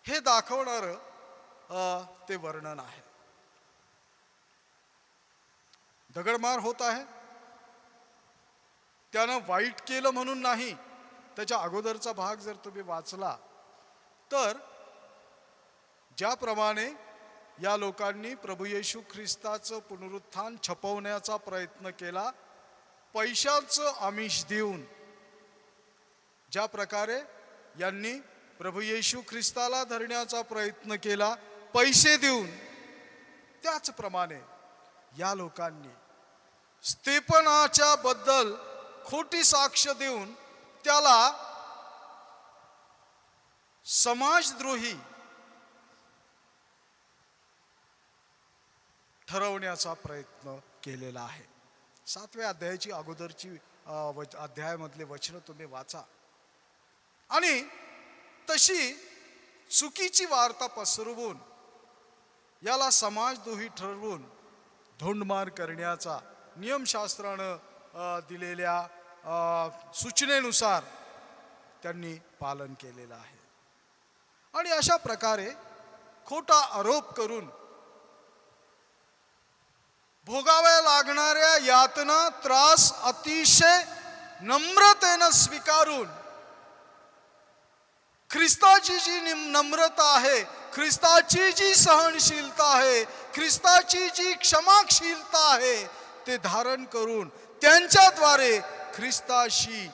हे दाखवणारं ते वर्णन आहे. दगडमार होत आहे, त्यानं वाईट केलं म्हणून नाही. त्याच्या अगोदरचा भाग जर तुम्ही वाचला तर ज्याप्रमाणे या लोकांनी प्रभू येशू ख्रिस्ताचं पुनरुत्थान छपवण्याचा प्रयत्न केला, पैशाचं आमिष देऊन, ज्या प्रकारे यांनी प्रभू येशू ख्रिस्ताला धरण्याचा प्रयत्न केला, पैसे देऊन, त्याचप्रमाणे या लोकांनी स्तेफनाच्या बद्दल खोटी साक्ष देऊन त्याला समाजद्रोही ठरवण्याचा प्रयत्न केलेला आहे. 7व्या अध्यायाची अगोदरची अध्यायामधले वचन तुम्ही वाचा आणि तशी चुकीची वार्ता पसरवून याला समाजद्रोही ठरवून धोंडमार करण्याचा नियमशास्त्रानं दिलेल्या सूचनेनुसार त्यांनी पालन केलेलं आहे. आणि अशा प्रकारे खोटा आरोप करून भोगाव्या लागणाऱ्या यातना, त्रास अतिशय नम्रतेनं स्वीकारून ख्रिस्ताची जी नम्रता आहे, ख्रिस्ताची जी सहनशीलता आहे, ख्रिस्ताची जी क्षमाशीलता आहे ते धारण करून त्यांच्याद्वारे ख्रिस्ताशी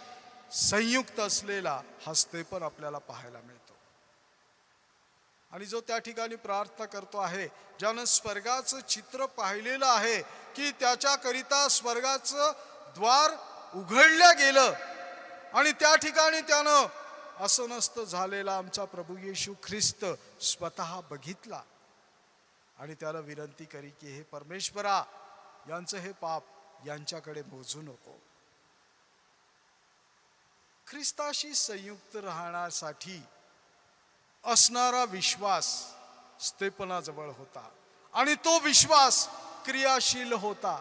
संयुक्त असलेला हा स्तेफन आपल्याला पाहायला मिळतो. आणि जो त्या ठिकाणी प्रार्थना करतो आहे, ज्यानं स्वर्गाचं चित्र पाहिलेलं आहे की त्याच्याकरिता स्वर्गाचं द्वार उघडलं गेलं आणि त्या ठिकाणी त्यानं असं नसतं झालेला आमचा प्रभू येशू ख्रिस्त स्वतः बघितला आणि त्याला विनंती करी की हे परमेश्वरा, यांचं हे पाप यांच्याकडे मोजू नको. ख्रिस्ताशी संयुक्त राहण्यासाठी असणारा विश्वास स्तेफनाजवळ होता आणि तो विश्वास क्रियाशील होता.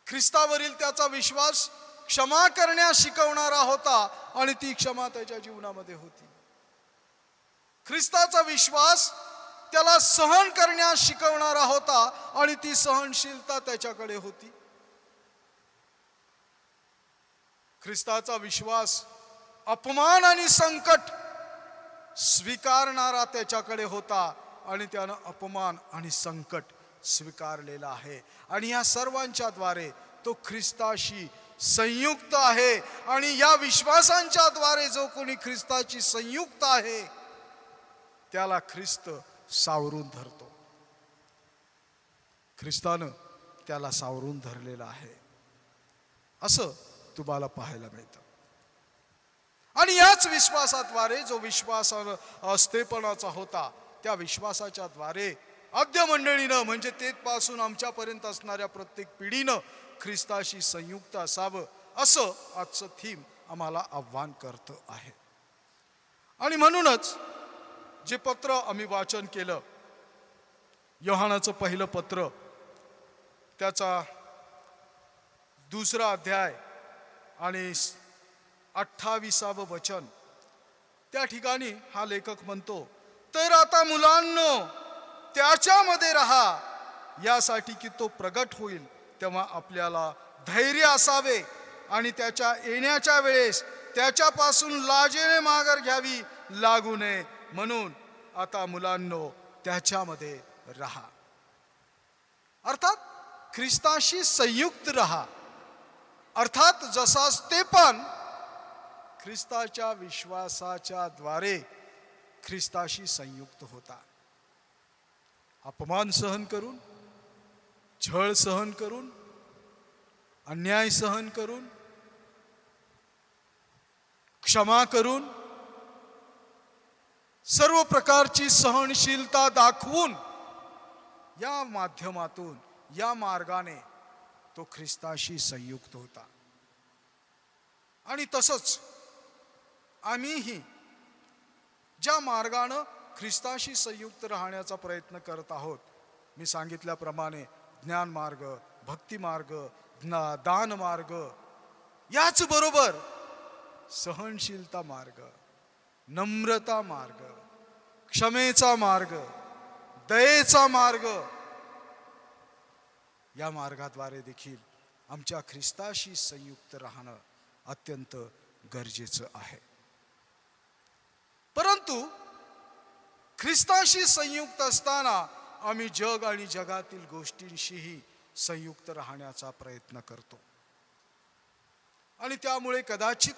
ख्रिस्तावरील त्याचा विश्वास क्षमा करण्यास शिकवणारा होता आणि ती क्षमा त्याच्या जीवनामध्ये होती. ख्रिस्ताचा विश्वास त्याला सहन करण्यास शिकवणारा होता आणि ती सहनशीलता त्याच्याकडे होती. ख्रिस्ताचा विश्वास अपमान आणि संकट स्वीकारणारा त्याच्याकडे होता आणि त्यानं अपमान आणि संकट स्वीकारलेला आहे. आणि या सर्वांच्या द्वारे तो ख्रिस्ताशी संयुक्त आहे आणि या विश्वासांच्या द्वारे जो कोणी ख्रिस्ताची संयुक्त आहे त्याला ख्रिस्त सावरून धरतो. ख्रिस्तानं त्याला सावरून धरलेलं आहे असं तुम्हाला पाहायला मिळतं. आणि याच विश्वासाद्वारे जो विश्वास स्तेफनाचा होता त्या विश्वासाच्या द्वारे आद्य मंडळीनं म्हणजे तेथपासून आमच्यापर्यंत असणाऱ्या प्रत्येक पिढीनं ख्रिस्ताशी संयुक्त असावं असं आजचं थीम आम्हाला आव्हान करतं आहे. आणि म्हणूनच जे पत्र आम्ही वाचन केलं, योहानाचं पहिलं पत्र, त्याचा 2रा अध्याय आणि 28वं वचन, त्या ठिकाणी हा लेखक म्हणतो, तर आता मुलांनो त्याच्यामध्ये राहा, यासाठी की तो प्रगट होईल तेव्हा आपल्याला धैर्य असावे आणि त्याच्या येण्याच्या वेळेस त्याच्यापासून लाजेने माघार घ्यावी लागू नये. म्हणून आता मुलांनो त्याच्यामध्ये राहा. अर्थात ख्रिस्ताशी संयुक्त राहा. अर्थात जसा स्तेफन ख्रिस्ताच्या विश्वासाच्या द्वारे ख्रिस्ताशी संयुक्त होता, अपमान सहन करून, छळ सहन करून, अन्याय सहन करून, क्षमा करून, सर्व प्रकारची सहनशीलता दाखवून या माध्यमातून, या मार्गाने तो ख्रिस्ताशी संयुक्त होता. आणि तसंच आम्हीही ज्या मार्गानं ख्रिस्ताशी संयुक्त राहण्याचा प्रयत्न करत आहोत, मी सांगितल्याप्रमाणे ज्ञान मार्ग, भक्ती मार्ग, दान मार्ग, याचबरोबर सहनशीलता मार्ग, नम्रता मार्ग, क्षमेचा मार्ग, दयेचा मार्ग, या मार्गाद्वारे देखील आमच्या ख्रिस्ताशी संयुक्त राहणं अत्यंत गरजेचं आहे. परंतु ख्रिस्ताशी संयुक्त असताना आम्ही जग आणि जगातील गोष्टींशीही संयुक्त राहण्याचा प्रयत्न करतो आणि त्यामुळे कदाचित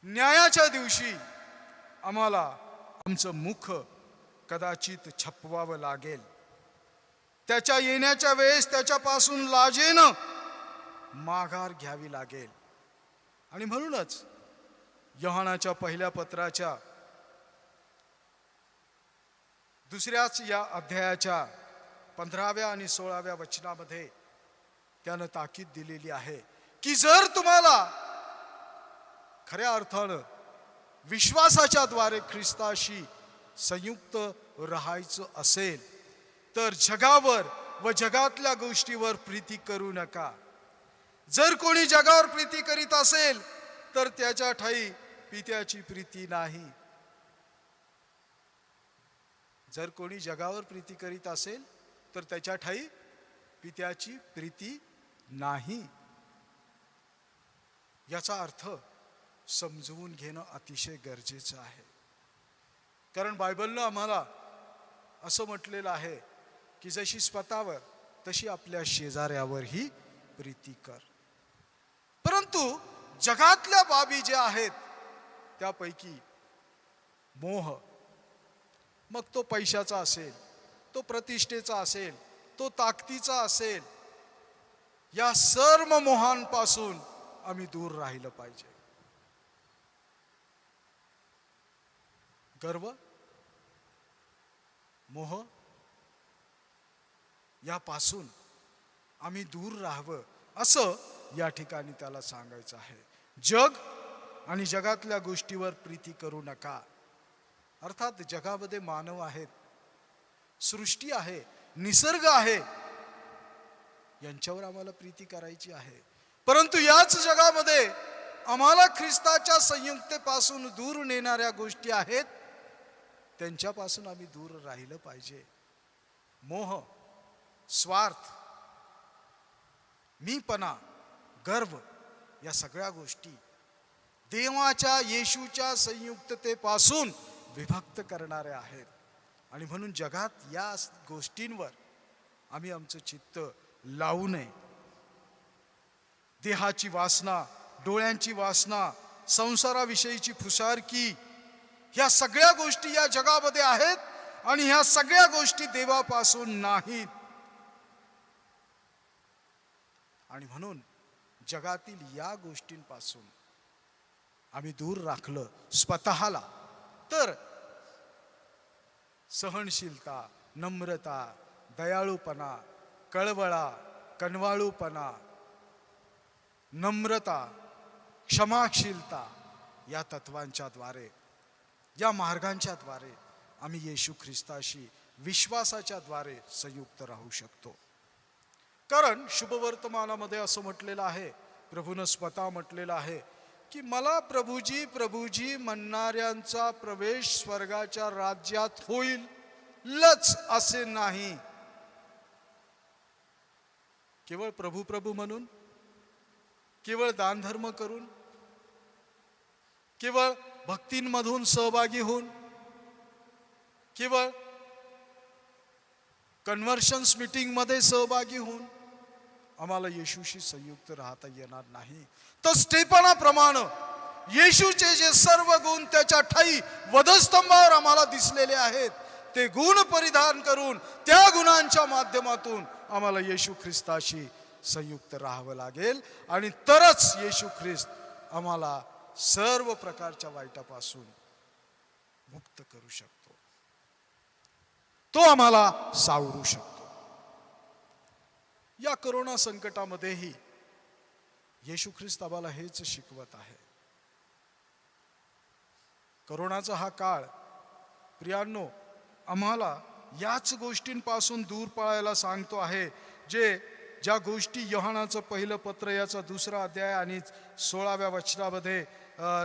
न्यायाच्या दिवशी आम्हाला आमचं मुख कदाचित छपवावं लागेल. त्याच्या येण्याच्या वेळेस त्याच्यापासून लाजेनं माघार घ्यावी लागेल. आणि म्हणूनच योहानाच्या पहिल्या पत्राच्या 2ऱ्याच या अध्यायाच्या 15व्या आणि 16व्या वचनामध्ये त्यानं ताकीद दिलेली आहे की जर तुम्हाला खऱ्या अर्थानं विश्वासाच्या द्वारे ख्रिस्ताशी संयुक्त राहायचं असेल तर जगावर व जगातल्या गोष्टीवर प्रीती करू नका. जर कोणी जगावर प्रीती करीत असेल तर त्याच्या ठाई पित्याची प्रीती नाही. जर कोणी जगावर प्रीती करीत असेल तर त्याच्या ठाई पित्याची प्रीती नाही. याचा अर्थ समजवून घेणं अतिशय गरजेचं आहे. कारण बायबलनं आम्हाला असं म्हटलेलं आहे की जशी स्वतःवर तशी आपल्या शेजाऱ्यावरही प्रीती कर. परंतु जगातल्या बाबी ज्या आहेत त्यापैकी मोह, मग तो पैशाचा असेल, तो प्रतिष्ठेचा असेल, तो ताकदीचा असेल, या सर्व मोहांपासून आम्ही दूर राहिलं पाहिजे. गर्व, मोह यापासून आम्ही दूर राहावं असं या ठिकाणी त्याला सांगायचं आहे. जग आणि जगातल्या गोष्टीवर प्रीती करू नका. अर्थात जगामध्ये मानव आहेत, सृष्टी आहे, निसर्ग आहे, यांच्यावर आम्हाला प्रीती करायची आहे. परंतु याच जगामध्ये आम्हाला ख्रिस्ताच्या संयुक्तेपासून दूर नेणाऱ्या गोष्टी आहेत, त्यांच्यापासून आम्ही दूर राहिलं पाहिजे. मोह, स्वार्थ, मीपणा, गर्व या सगळ्या गोष्टी देवाच्या येशूच्या संयुक्ततेपासून विभक्त करणारे आहेत. आणि म्हणून जगात या गोष्टींवर आम्ही आमचं चित्त लावू नये. देहाची वासना, डोळ्यांची वासना, संसाराविषयीची फुसारकी, ह्या सगळ्या गोष्टी या जगामध्ये आहेत आणि ह्या सगळ्या गोष्टी देवापासून नाहीत. आणि म्हणून जगातील या गोष्टींपासून आम्ही दूर राखलं स्वतःला तर सहनशीलता, नम्रता, दयाळूपणा, कळवळा, कनवाळूपणा, नम्रता, क्षमाशीलता या तत्वांच्या द्वारे, या मार्गांच्या द्वारे आम्ही येशू ख्रिस्ताशी विश्वासाच्या द्वारे संयुक्त राहू शकतो. कारण शुभवर्तमानामध्ये असं म्हटलेलं आहे, प्रभूनं स्वतः म्हटलेलं आहे की मला प्रभूजी प्रभूजी म्हणणाऱ्यांचा प्रवेश स्वर्गाच्या राज्यात होईलच असे नाही. केवळ प्रभू प्रभू म्हणून, केवळ दानधर्म करून, केवळ भक्तींमधून सहभागी होऊन, केवळ कन्व्हर्शन्स मीटिंगमध्ये सहभागी होऊन आम्हाला येशूशी संयुक्त राहता येणार नाही. तर स्टेफनाप्रमाणे येशूचे जे सर्व गुण त्याच्या ठाई वधस्तंभावर आम्हाला दिसलेले आहेत ते गुण परिधान करून त्या गुणांच्या माध्यमातून आम्हाला येशू ख्रिस्ताशी संयुक्त राहावं लागेल. आणि तरच येशू ख्रिस्त आम्हाला सर्व प्रकारच्या वाईटापासून मुक्त करू शकतो, तो आम्हाला सावरू शकतो. या करोना संकटामध्येही येशू ख्रिस्त आम्हाला हेच शिकवत आहे. करोनाचा हा काळ प्रियांनो आम्हाला याच गोष्टींपासून दूर पळायला सांगतो आहे, ज्या गोष्टी योहानाचं पहिलं पत्र याचा 2रा अध्याय आणि 16व्या वचनामध्ये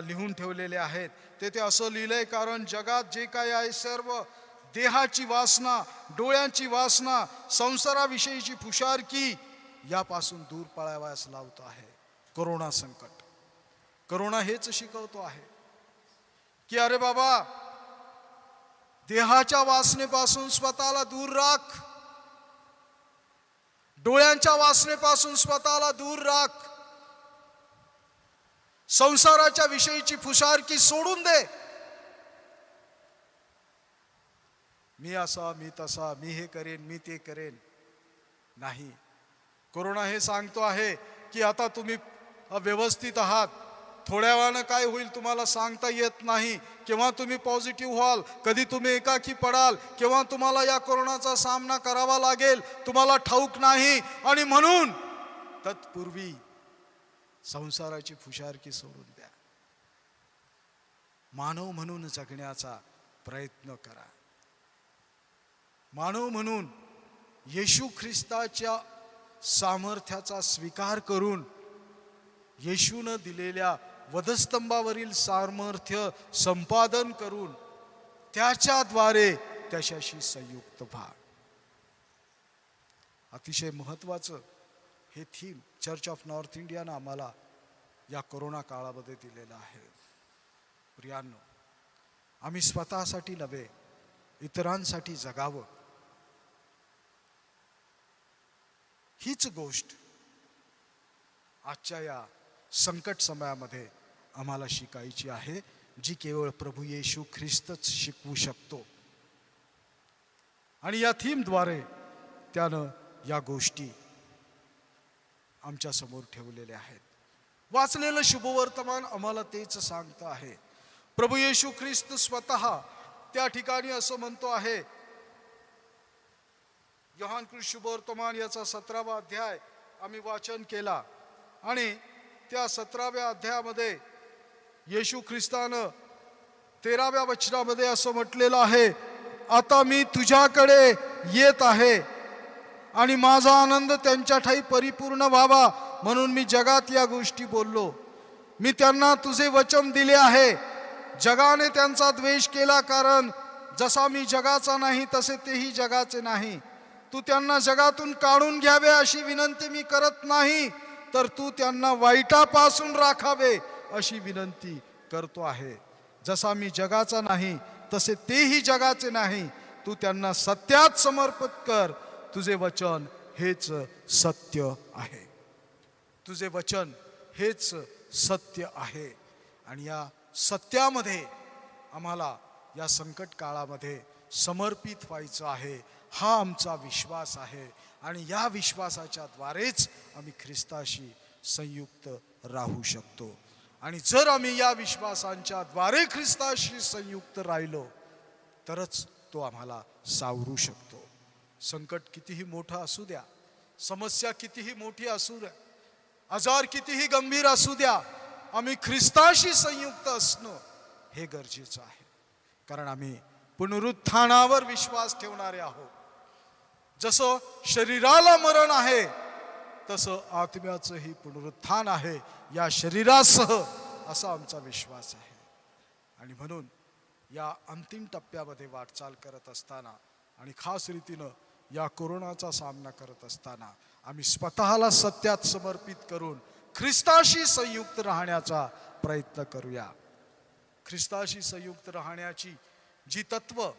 लिहून ठेवलेले आहेत. तेथे असं लिहिलंय, कारण जगात जे काय आहे सर्व देहाची वासना, डोळ्यांची वासना, संसाराविषयीची फुशारकी यापासून दूर पळावयास लावतो आहे करोना संकट. करोना हेच शिकवतो आहे की अरे बाबा, देहाच्या वासनेपासून स्वतःला दूर राख, डोळ्यांच्या वासनेपासून स्वतःला दूर राख, संसाराच्या विषयीची फुशारकी सोडून दे मी असा, मी तसा, मी हे करेन, मी ते करेन. नाही. कोरोना हे सांगतो आहे की आता तुम्ही व्यवस्थित आहात. थोड्या वेळानं काय होईल तुम्हाला सांगता येत नाही. केव्हा तुम्ही पॉझिटिव्ह व्हाल, कधी तुम्ही एकाकी पडाल, केव्हा तुम्हाला या कोरोनाचा सामना करावा लागेल तुम्हाला ठाऊक नाही. आणि म्हणून तत्पूर्वी संसाराची फुशारकी सोडून द्या. मानव म्हणून जगण्याचा प्रयत्न करा. मानव म्हणून येशू ख्रिस्ताच्या सामर्थ्याचा स्वीकार करून येशूनं दिलेल्या वधस्तंभावरील सामर्थ्य संपादन करून त्याच्याद्वारे त्याच्याशी संयुक्त व्हा. अतिशय महत्त्वाचं हे थीम चर्च ऑफ नॉर्थ इंडियानं आम्हाला या कोरोना काळामध्ये दिलेलं आहे. प्रियांनो, आम्ही स्वतःसाठी नव्हे इतरांसाठी जगावं, हीच गोष्ट आजच्या या संकट समयामध्ये आम्हाला शिकायची आहे, जी केवळ प्रभू येशू ख्रिस्तच शिकवू शकतो. आणि या थीमद्वारे त्यानं या गोष्टी आमच्या समोर ठेवलेल्या आहेत. वाचलेलं शुभवर्तमान आम्हाला तेच सांगतं आहे. प्रभू येशू ख्रिस्त स्वतः त्या ठिकाणी असं म्हणतो आहे. योहान कृष्ण शुभवर्तमान याचा 17वा अध्याय आम्ही वाचन केला आणि त्या 17व्या अध्यायामध्ये येशू ख्रिस्तानं 13व्या वचनामध्ये असं म्हटलेलं आहे, आता मी तुझ्याकडे येत आहे आणि माझा आनंद त्यांच्या ठाई परिपूर्ण व्हावा म्हणून मी जगात या गोष्टी बोललो. मी त्यांना तुझे वचन दिले आहे. जगाने त्यांचा द्वेष केला, कारण जसा मी जगाचा नाही तसे तेही जगाचे नाही. तू त्यांना जगातून काढून घ्यावे अशी विनंती मी करत नाही, तर तू त्यांना वाईटापासून राखावे अशी विनंती करतो आहे. जसा मी जगाचा नाही तसे तेही जगाचे नाही. तू त्यांना सत्यात समर्पित कर. तुझे वचन हेच सत्य आहे. तुझे वचन हेच सत्य आहे. आणि या सत्यामध्ये आम्हाला या संकट काळामध्ये समर्पित व्हायचं आहे. हा आमचा विश्वास आहे आणि या विश्वासाच्या द्वारेच आम्ही ख्रिस्ताशी संयुक्त राहू शकतो. आणि जर आम्ही या विश्वासांच्या द्वारे ख्रिस्ताशी संयुक्त राहिलो तरच तो आम्हाला सावरू शकतो. संकट कितीही मोठं असू द्या, समस्या कितीही मोठी असू द्या, आजार कितीही गंभीर असू द्या, आम्ही ख्रिस्ताशी संयुक्त असणं हे गरजेचं आहे. कारण आम्ही पुनरुत्थानावर विश्वास ठेवणारे आहोत. जसं शरीराला मरण आहे तसं आत्म्याचंही पुनरुत्थान आहे या शरीरासह, असा आमचा विश्वास आहे. आणि म्हणून या अंतिम टप्प्यामध्ये वाटचाल करत असताना आणि खास रीतीनं या कोरोनाचा सामना करत असताना आम्ही स्वतःला सत्यात समर्पित करून ख्रिस्ताशी संयुक्त राहण्याचा प्रयत्न करूया. ख्रिस्ताशी संयुक्त राहण्याची जी तत्व,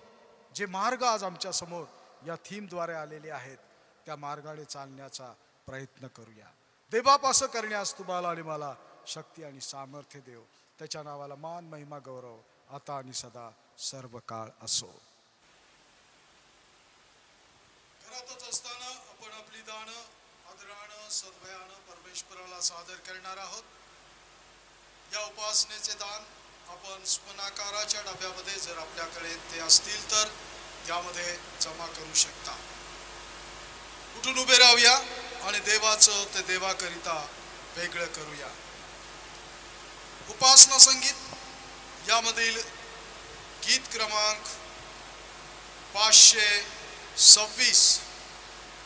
जे मार्ग आज आमच्या समोर या थीमद्वारे आलेले आहेत, त्या मार्गाने चालण्याचा प्रयत्न करूया. देवबाप असं करण्यास तुम्हाला आणि मला शक्ती आणि सामर्थ्य देव. त्याच्या नावाला मान, महिमा, गौरव आता आणि सदा सर्व काळ असो. घरातच असताना आपण आपली दानं आदरानं सद्भयानं परमेश्वराला सादर करणार आहोत. या उपासनेचे दान आपण स्मरणाकाराच्या डब्यामध्ये, जर आपल्याकडे ते असतील तर त्यामध्ये जमा करू शकता. उठून उभे राहूया आणि देवाचं ते देवाकरिता वेगळं करूया. उपासना संगीत यामधील गीत क्रमांक 526,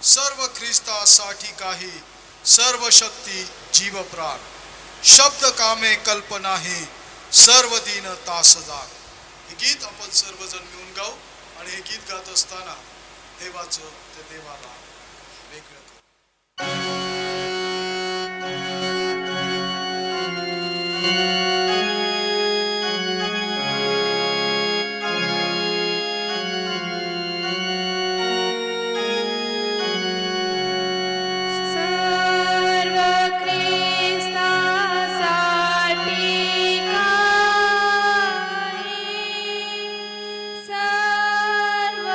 सर्व ख्रिस्तासाठी काही, सर्व शक्ती जीव प्राण, शब्द कामे कल्पनाही, सर्व दिन तासदार. हे गीत आपण सर्वजण मिळून गाऊ आणि हे गीत गात असताना देवाचं ते देवाला वेगळं करू. सर्व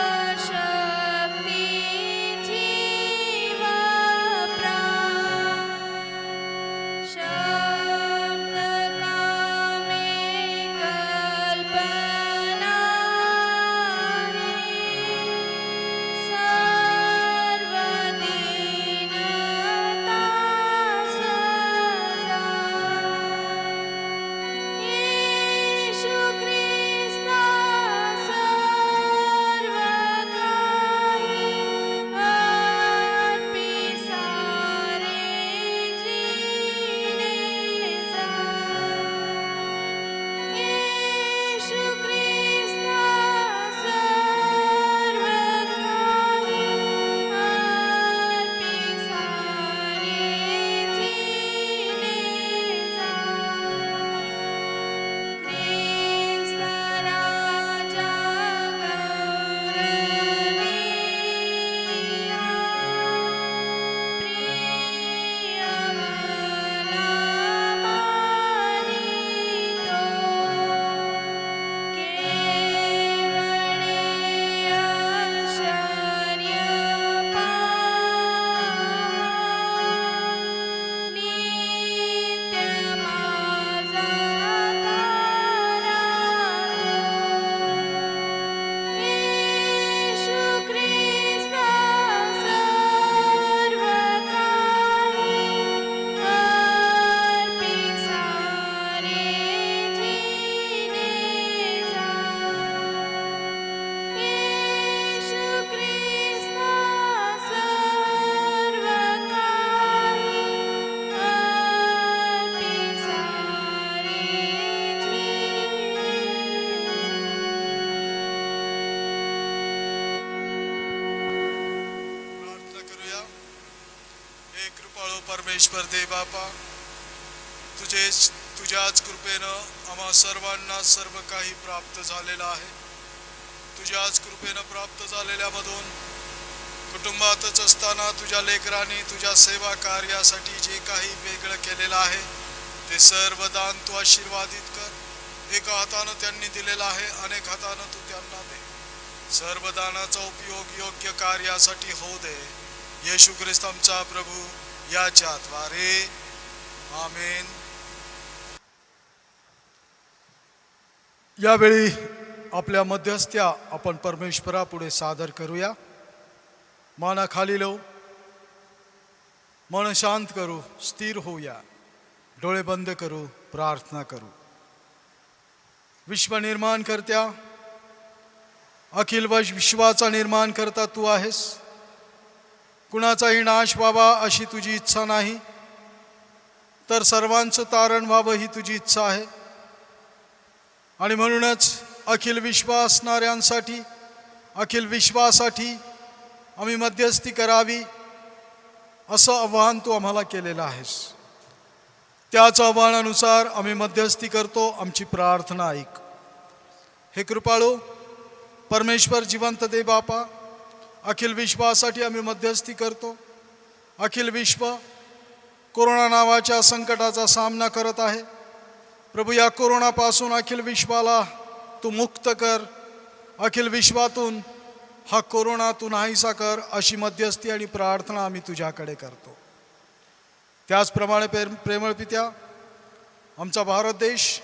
परमेश्वर दे बापा, तुझ्याच कृपेनं आम्हा सर्वांना सर्व काही प्राप्त झालेलं आहे. तुझ्याच कृपेनं प्राप्त झालेल्यामधून कुटुंबातच असताना तुझ्या लेकरांनी तुझ्या सेवा कार्यासाठी जे काही वेगळं केलेलं आहे ते सर्व दान तू आशीर्वादित कर. एका हातानं त्यांनी दिलेलं आहे, अनेक हातानं तू त्यांना दे. सर्व दानाचा उपयोग योग्य कार्यासाठी होऊ दे. येशू ख्रिस्त आमचा प्रभू याच्या द्वारे, आमेन. यावेळी आपल्या मध्यस्थ्या आपण परमेश्वरापुढे सादर करूया. मानाखाली लावू, मन शांत करू, स्थिर होऊया, डोळे बंद करू, प्रार्थना करू. विश्व निर्माण करत्या, अखिल विश्वाचा निर्माण करता तू आहेस. कुणाचाही नाश व्हावा अशी तुझी इच्छा नाही, तर सर्वांचं तारण व्हावं ही तुझी इच्छा आहे. आणि म्हणूनच अखिल विश्व असणाऱ्यांसाठी, अखिल विश्वासाठी आम्ही मध्यस्थी करावी असं आव्हान तू आम्हाला केलेलं आहेस. त्याच आव्हानानुसार आम्ही मध्यस्थी करतो. आमची प्रार्थना ऐक. हे कृपाळू परमेश्वर जिवंत दे बापा, अखिल विश्वासाठी आम्ही मध्यस्थी करतो. अखिल विश्व कोरोना नावाच्या संकटाचा सामना करत आहे. प्रभू, या कोरोनापासून अखिल विश्वाला तू मुक्त कर. अखिल विश्वातून हा कोरोना तू नाहीसा कर, अशी मध्यस्थी आणि प्रार्थना आम्ही तुझ्याकडे करतो. त्याचप्रमाणे प्रेमळ पित्या, आमचा भारत देश,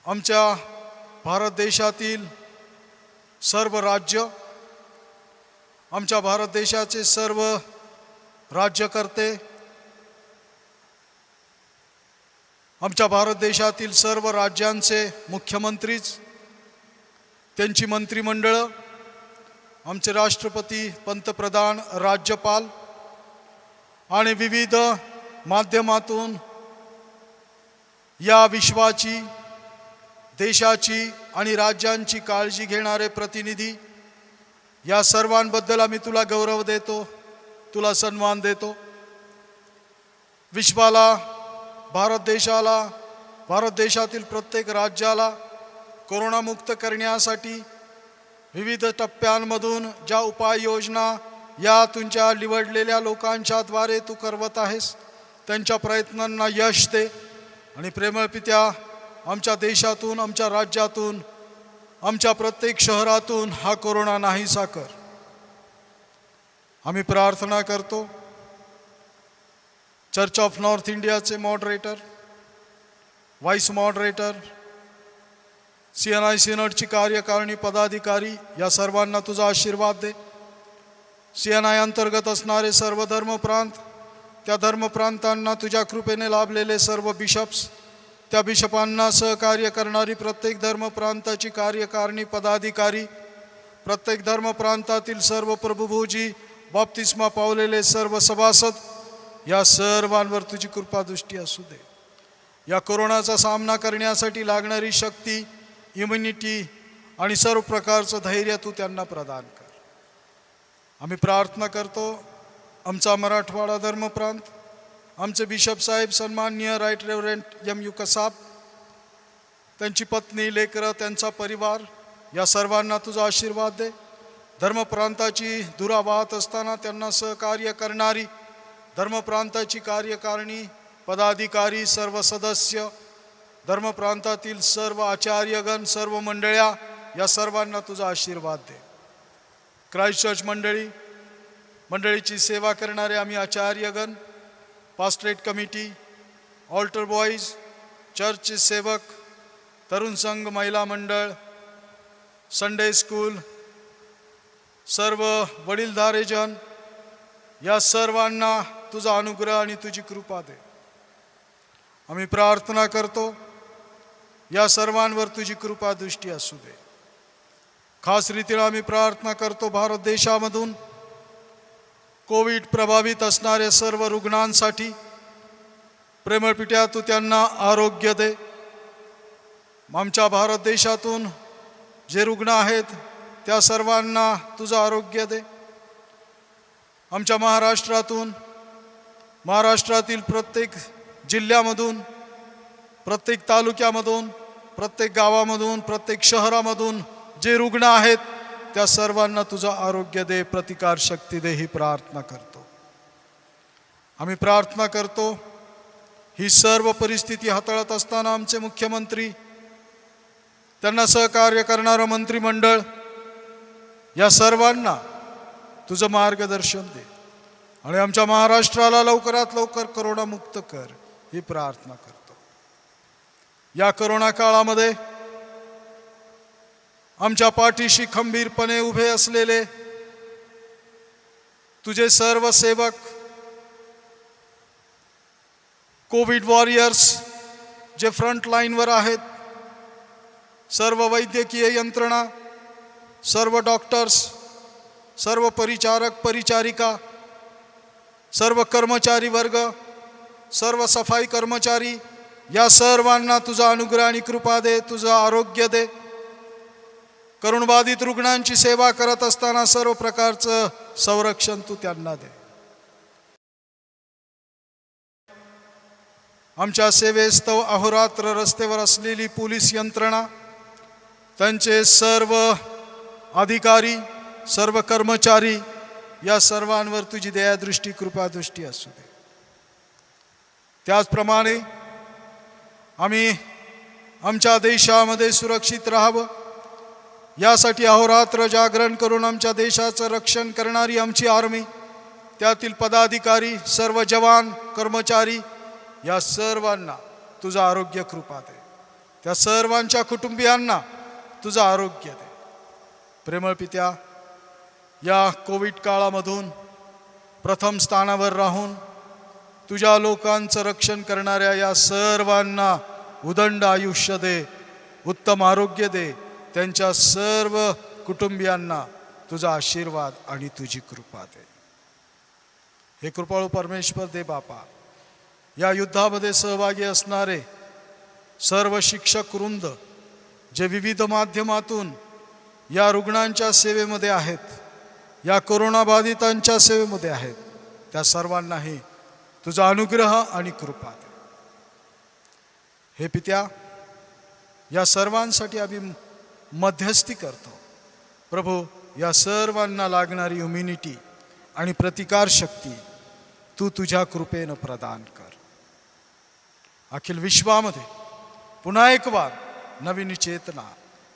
आमच्या भारत देशातील सर्व राज्य, आमच्या भारत देशाचे सर्व राज्यकर्ते, आमच्या भारत देशातील सर्व राज्यांचे मुख्यमंत्रीच, त्यांची मंत्रिमंडळं, आमचे राष्ट्रपती, पंतप्रधान, राज्यपाल आणि विविध माध्यमातून या विश्वाची, देशाची आणि राज्यांची काळजी घेणारे प्रतिनिधी, या सर्वांबद्दल आम्ही तुला गौरव देतो, तुला सन्मान देतो. विश्वाला, भारत देशाला, भारत देशातील प्रत्येक राज्याला कोरोनामुक्त करण्यासाठी विविध टप्प्यांमधून ज्या उपाययोजना या तुझ्या निवडलेल्या लोकांच्या द्वारे तू करवत आहेस, त्यांच्या प्रयत्नांना यश दे. आणि प्रेमळ पित्या, आमच्या देशातून, आमच्या राज्यातून, आमच्या प्रत्येक शहरातून हा कोरोना नाहीसा कर. आम्ही प्रार्थना करतो. चर्च ऑफ नॉर्थ इंडियाचे मॉडरेटर, व्हाईस मॉडरेटर, CNI सिनडची कार्यकारिणी पदाधिकारी, या सर्वांना तुझा आशीर्वाद दे. CNI अंतर्गत असणारे सर्व धर्मप्रांत, त्या धर्मप्रांतांना तुझ्या कृपेने लाभलेले सर्व बिशप्स, त्या बिशपांना सहकार्य करणारी प्रत्येक धर्मप्रांताची कार्यकारिणी पदाधिकारी, प्रत्येक धर्मप्रांतातील सर्व प्रभुभूजी, बाप्तिस्मा पावलेले सर्व सभासद, या सर्वांवर तुझी कृपादृष्टी असू दे. या कोरोनाचा सामना करण्यासाठी लागणारी शक्ती, इम्युनिटी आणि सर्व प्रकारचं धैर्य तू त्यांना प्रदान कर. आम्ही प्रार्थना करतो. आमचा मराठवाडा धर्मप्रांत, आमचे बिशप साहेब सन्माननीय राईट रेव्हरंट M.U. कसाब, त्यांची पत्नी, लेकरं, त्यांचा परिवार, या सर्वांना तुझा आशीर्वाद दे. धर्मप्रांताची धुरा वाहत असताना त्यांना सहकार्य करणारी धर्मप्रांताची कार्यकारिणी पदाधिकारी, सर्व सदस्य, धर्मप्रांतातील सर्व आचार्यगण, सर्व मंडळ्या, या सर्वांना तुझा आशीर्वाद दे. क्राइस्ट चर्च मंडळीची सेवा करणारे आम्ही आचार्यगण, पास्टरेट कमिटी, ऑल्टर बॉईज, चर्चचे सेवक, तरुण संघ, महिला मंडळ, संडे स्कूल, सर्व वडीलधारेजन, या सर्वांना तुझा अनुग्रह आणि तुझी कृपा दे. आम्ही प्रार्थना करतो. या सर्वांवर तुझी कृपा दृष्टी असू दे. खास रीतीने आम्ही प्रार्थना करतो भारत देशामधून कोविड प्रभावित असणाऱ्या सर्व रुग्णांसाठी. प्रेमळ पित्या, तू त्यांना आरोग्य दे. आमच्या भारत देशातून जे रुग्ण आहेत त्या सर्वांना तुझं आरोग्य दे. आमच्या महाराष्ट्रातून महाराष्ट्रातील प्रत्येक जिल्ह्यामधून, प्रत्येक तालुक्यामधून, प्रत्येक गावामधून, प्रत्येक शहरामधून जे रुग्ण आहेत त्या सर्वांना तुझं आरोग्य दे, प्रतिकार शक्ती दे ही प्रार्थना करतो. आम्ही प्रार्थना करतो ही सर्व परिस्थिती हाताळत असताना आमचे मुख्यमंत्री, त्यांना सहकार्य करणारं मंत्रिमंडळ, या सर्वांना तुझं मार्गदर्शन दे आणि आमच्या महाराष्ट्राला लवकरात लवकर करोनामुक्त कर ही प्रार्थना करतो. या करोना काळामध्ये आमच्या पाठीशी खंबीरपणे उभे असलेले तुझे सर्व सेवक, कोविड वॉरियर्स जे फ्रंट लाईनवर आहेत, सर्व वैद्यकीय यंत्रणा, सर्व डॉक्टर्स, सर्व परिचारक परिचारिका, सर्व कर्मचारी वर्ग, सर्व सफाई कर्मचारी, या सर्वांना तुझा अनुग्रह आणि कृपा दे, तुझं आरोग्य दे. करुणबाधित रुग्णांची सेवा करत असताना सर्व प्रकारचं संरक्षण तू त्यांना दे. आमच्या सेवेस्तव अहोरात्र रस्त्यावर असलेली पोलीस यंत्रणा, त्यांचे सर्व अधिकारी, सर्व कर्मचारी, या सर्वांवर तुझी दयादृष्टी कृपादृष्टी असू दे. त्याचप्रमाणे आम्ही आमच्या देशामध्ये सुरक्षित राहावं यासाठी अहोरात्र जागरण करून आमच्या देशाचं रक्षण करणारी आमची आर्मी, त्यातील पदाधिकारी, सर्व जवान, कर्मचारी, या सर्वांना तुझं आरोग्य कृपा दे. त्या सर्वांच्या कुटुंबियांना तुझं आरोग्य दे. प्रेमळ पित्या, या कोविड काळामधून प्रथम स्थानावर राहून तुझ्या लोकांचं रक्षण करणाऱ्या या सर्वांना उदंड आयुष्य दे, उत्तम आरोग्य दे. त्यांच्या सर्व कुटुंबियांना तुझा आशीर्वाद आणि तुझी कृपा दे. हे कृपाळू परमेश्वर दे बापा, या युद्धामध्ये सहभागी असणारे सर्व शिक्षक वृंद जे विविध माध्यमातून या रुग्णांच्या सेवेमध्ये आहेत, या कोरोनाबाधितांच्या सेवेमध्ये आहेत, त्या सर्वांनाही तुझा अनुग्रह आणि कृपा दे. हे पित्या, या सर्वांसाठी आम्ही मध्यस्थी करतो. प्रभू, या सर्वांना लागणारी इम्युनिटी आणि प्रतिकार शक्ती तू तुझ्या कृपेनं प्रदान कर. अखिल विश्वामध्ये पुन्हा एक वार नवीन चेतना,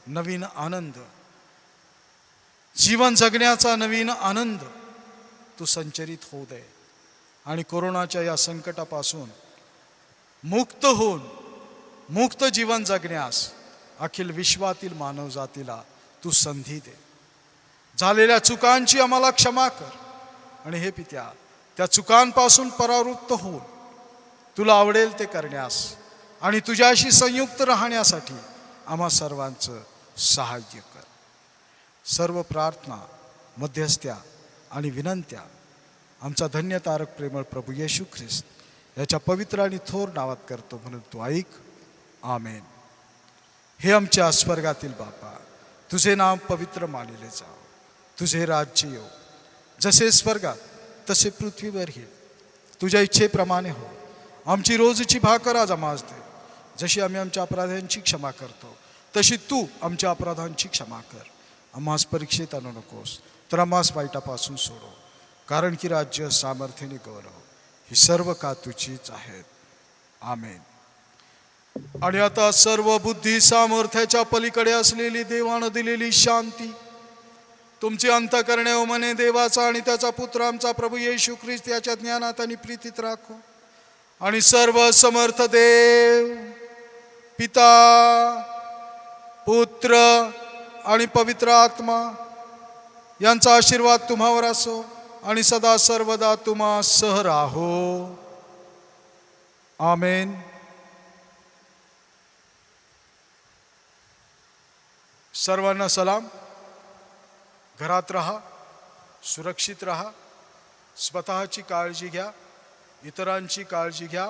नवीन आनंद, जीवन जगण्याचा नवीन आनंद तू संचरित होऊ दे आणि कोरोनाच्या या संकटापासून मुक्त होऊन मुक्त जीवन जगण्यास अखिल विश्वातील मानवजातीला तू संधी दे. झालेल्या चुकांची आम्हाला क्षमा कर आणि हे पित्या, त्या चुकांपासून परावृत्त होऊन तुला आवडेल ते करण्यास आणि तुझ्याशी संयुक्त राहण्यासाठी आम्हा सर्वांचं सहाय्य कर. सर्व प्रार्थना, मध्यस्थ्या आणि विनंत्या आमचा धन्य तारक प्रेमळ प्रभू येशू ख्रिस्त याच्या पवित्र आणि थोर नावात करतो म्हणून तू ऐक. आमेन. हे आमच्या स्वर्गातील बापा, तुझे नाम पवित्र मानले जाओ, तुझे राज्य येऊ, जसे स्वर्गात तसे पृथ्वीवरही तुझ्या इच्छेप्रमाणे हो. आमची रोजची भाकर आज आम्हास दे, जशी आम्ही आमच्या अपराधांची क्षमा करतो तशी तू आमच्या अपराधांची क्षमा कर. आम्हास परीक्षेत आणू नकोस, तर आम्हास वाईटापासून सोडव, कारण की राज्य, सामर्थ्याने गौरव ही सर्व का तुझीच आहेत. आमेन. आणि आता सर्व बुद्धी सामर्थ्याच्या पलीकडे असलेली देवानं दिलेली शांती तुमची अंतःकरणे व मने देवाचा आणि त्याचा पुत्र आमचा प्रभू येशू ख्रिस्त याच्या ज्ञानात आणि प्रीतीत राखो. आणि सर्व समर्थ देव, पिता, पुत्र आणि पवित्र आत्मा यांचा आशीर्वाद तुम्हावर असो आणि सदा सर्वदा तुम्हा सह राहो. आमेन. सर्वांना सलाम. घरात राहा, सुरक्षित राहा, स्वतःची काळजी घ्या, इतरांची काळजी घ्या.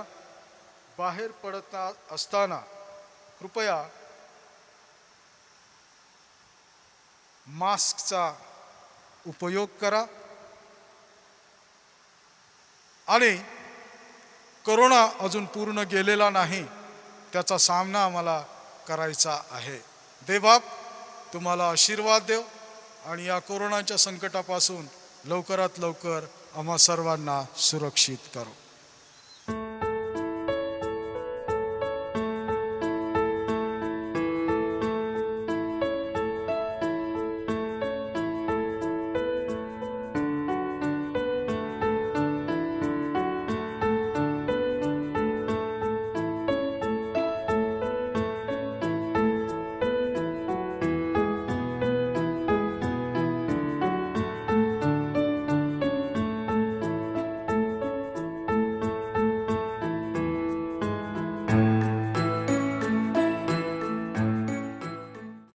बाहेर पडत असताना कृपया मास्कचा उपयोग करा आणि कोरोना अजून पूर्ण गेलेला नाही, त्याचा सामना आम्हाला करायचा आहे. देवबाप तुम्हाला आशीर्वाद देव आणि या कोरोनाच्या संकटापासून लवकरात लवकर आम्हा सर्वांना सुरक्षित करो.